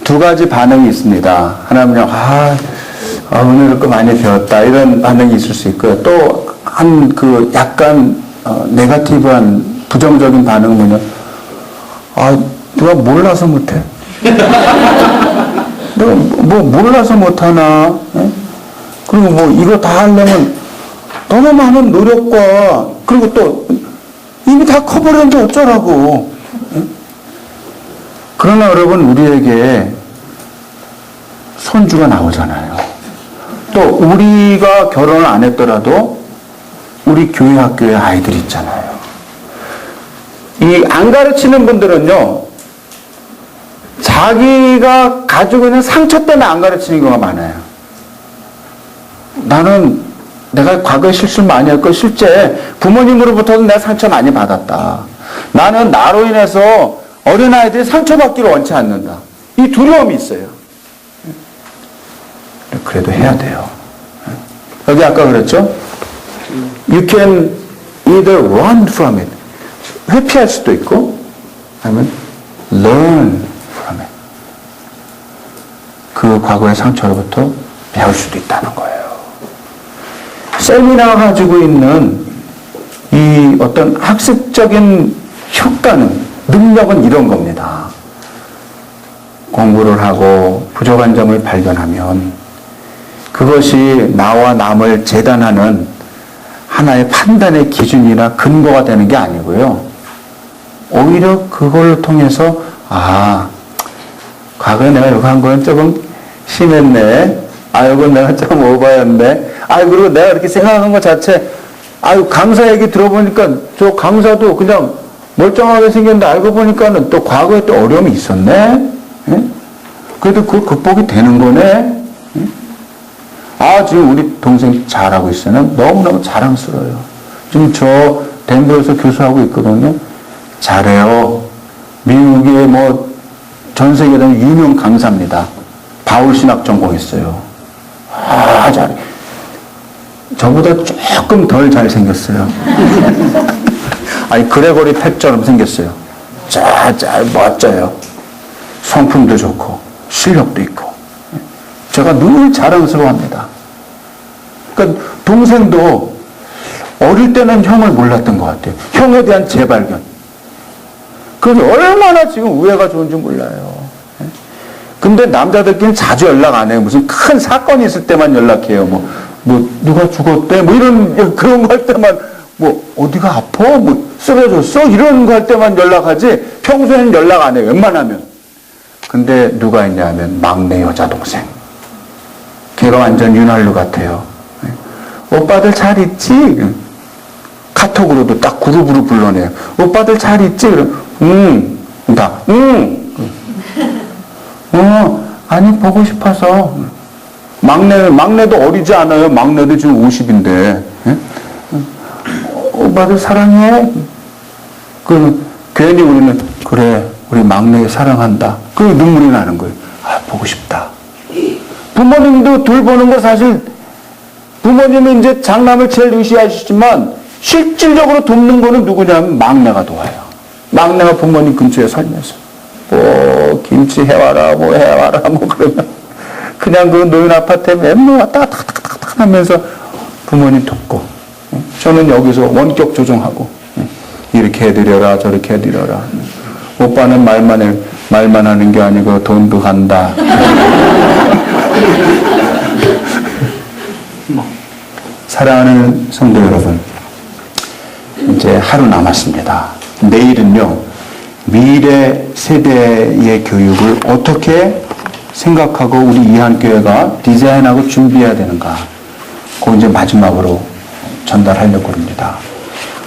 두 가지 반응이 있습니다. 하나는요, 오늘 그 많이 배웠다, 이런 반응이 있을 수 있고요. 또, 약간, 네거티브한, 부정적인 반응은 뭐냐, 누가 몰라서 못해? 내가 몰라서 못하나? 예? 그리고 이거 다 하려면 너무 많은 노력과, 그리고 또, 이미 다 커버렸는데 어쩌라고. 예? 그러나 여러분, 우리에게 손주가 나오잖아요. 또 우리가 결혼을 안 했더라도 우리 교회 학교에 아이들 있잖아요. 이 안 가르치는 분들은요, 자기가 가지고 있는 상처 때문에 안 가르치는 경우가 많아요. 나는 내가 과거에 실수를 많이 했고 실제 부모님으로부터도 내가 상처 많이 받았다. 나는 나로 인해서 어린아이들이 상처받기를 원치 않는다. 이 두려움이 있어요. 그래도 해야 돼요. 여기 아까 그랬죠? You can either run from it. 회피할 수도 있고, 아니면 learn from it. 그 과거의 상처로부터 배울 수도 있다는 거예요. 세미나가 가지고 있는 이 어떤 학습적인 효과는, 능력은 이런 겁니다. 공부를 하고 부족한 점을 발견하면 그것이 나와 남을 재단하는 하나의 판단의 기준이나 근거가 되는 게 아니고요. 오히려 그걸 통해서 과거에 내가 이거 한 거는 조금 심했네. 이건 내가 좀 오버였네. 그리고 내가 이렇게 생각한 것 자체, 강사 얘기 들어보니까 저 강사도 그냥 멀쩡하게 생겼는데 알고 보니까는 또 과거에 또 어려움이 있었네. 예? 그래도 그걸 극복이 되는 거네. 예? 지금 우리 동생 잘하고 있어요. 너무너무 자랑스러워요. 지금 저 덴버에서 교수하고 있거든요. 잘해요. 미국의 전 세계적인 유명 강사입니다. 바울 신학 전공했어요. 잘해. 저보다 조금 덜 잘생겼어요. 그레고리 팩처럼 생겼어요. 멋져요. 성품도 좋고, 실력도 있고. 제가 늘 자랑스러워합니다. 그러니까 동생도 어릴 때는 형을 몰랐던 것 같아요. 형에 대한 재발견. 그게 얼마나 지금 우애가 좋은지 몰라요. 근데 남자들끼리는 자주 연락 안 해요. 무슨 큰 사건이 있을 때만 연락해요. 누가 죽었대? 그런 거 할 때만, 어디가 아파? 쓰러졌어? 이런 거 할 때만 연락하지, 평소에는 연락 안 해요. 웬만하면. 근데 누가 있냐면, 막내 여자 동생. 걔가 완전 윤활유 같아요. 오빠들 잘 있지? 카톡으로도 딱 그룹으로 불러내요. 오빠들 잘 있지? 아니, 보고 싶어서. 막내도 어리지 않아요. 막내도 지금 50인데. 예? 오빠들 사랑해? 괜히 우리는, 그래, 우리 막내 사랑한다. 눈물이 나는 거예요. 보고 싶다. 부모님도 둘 보는 거 사실, 부모님은 이제 장남을 제일 의시하시지만, 실질적으로 돕는 거는 누구냐면 막내가 도와요. 막내가 부모님 근처에 살면서. 김치 해와라, 해와라, 그러면. 그냥 그 노인 아파트에 맨날 왔다 갔다 하면서 부모님 돕고. 저는 여기서 원격 조정하고. 이렇게 해드려라, 저렇게 해드려라. 오빠는 말만 하는 게 아니고 돈도 한다. 사랑하는 성도 여러분, 이제 하루 남았습니다. 내일은요, 미래 세대의 교육을 어떻게 생각하고 우리 이한교회가 디자인하고 준비해야 되는가, 그거 이제 마지막으로 전달하려고 합니다.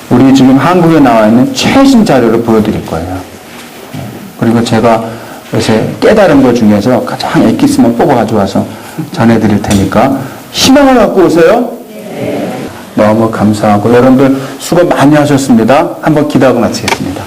우리 지금 한국에 나와 있는 최신 자료를 보여드릴 거예요. 그리고 제가 요새 깨달은 것 중에서 가장 엑기스만 뽑아 가져와서 전해드릴 테니까 희망을 갖고 오세요. 너무 감사하고 여러분들 수고 많이 하셨습니다. 한번 기도하고 마치겠습니다.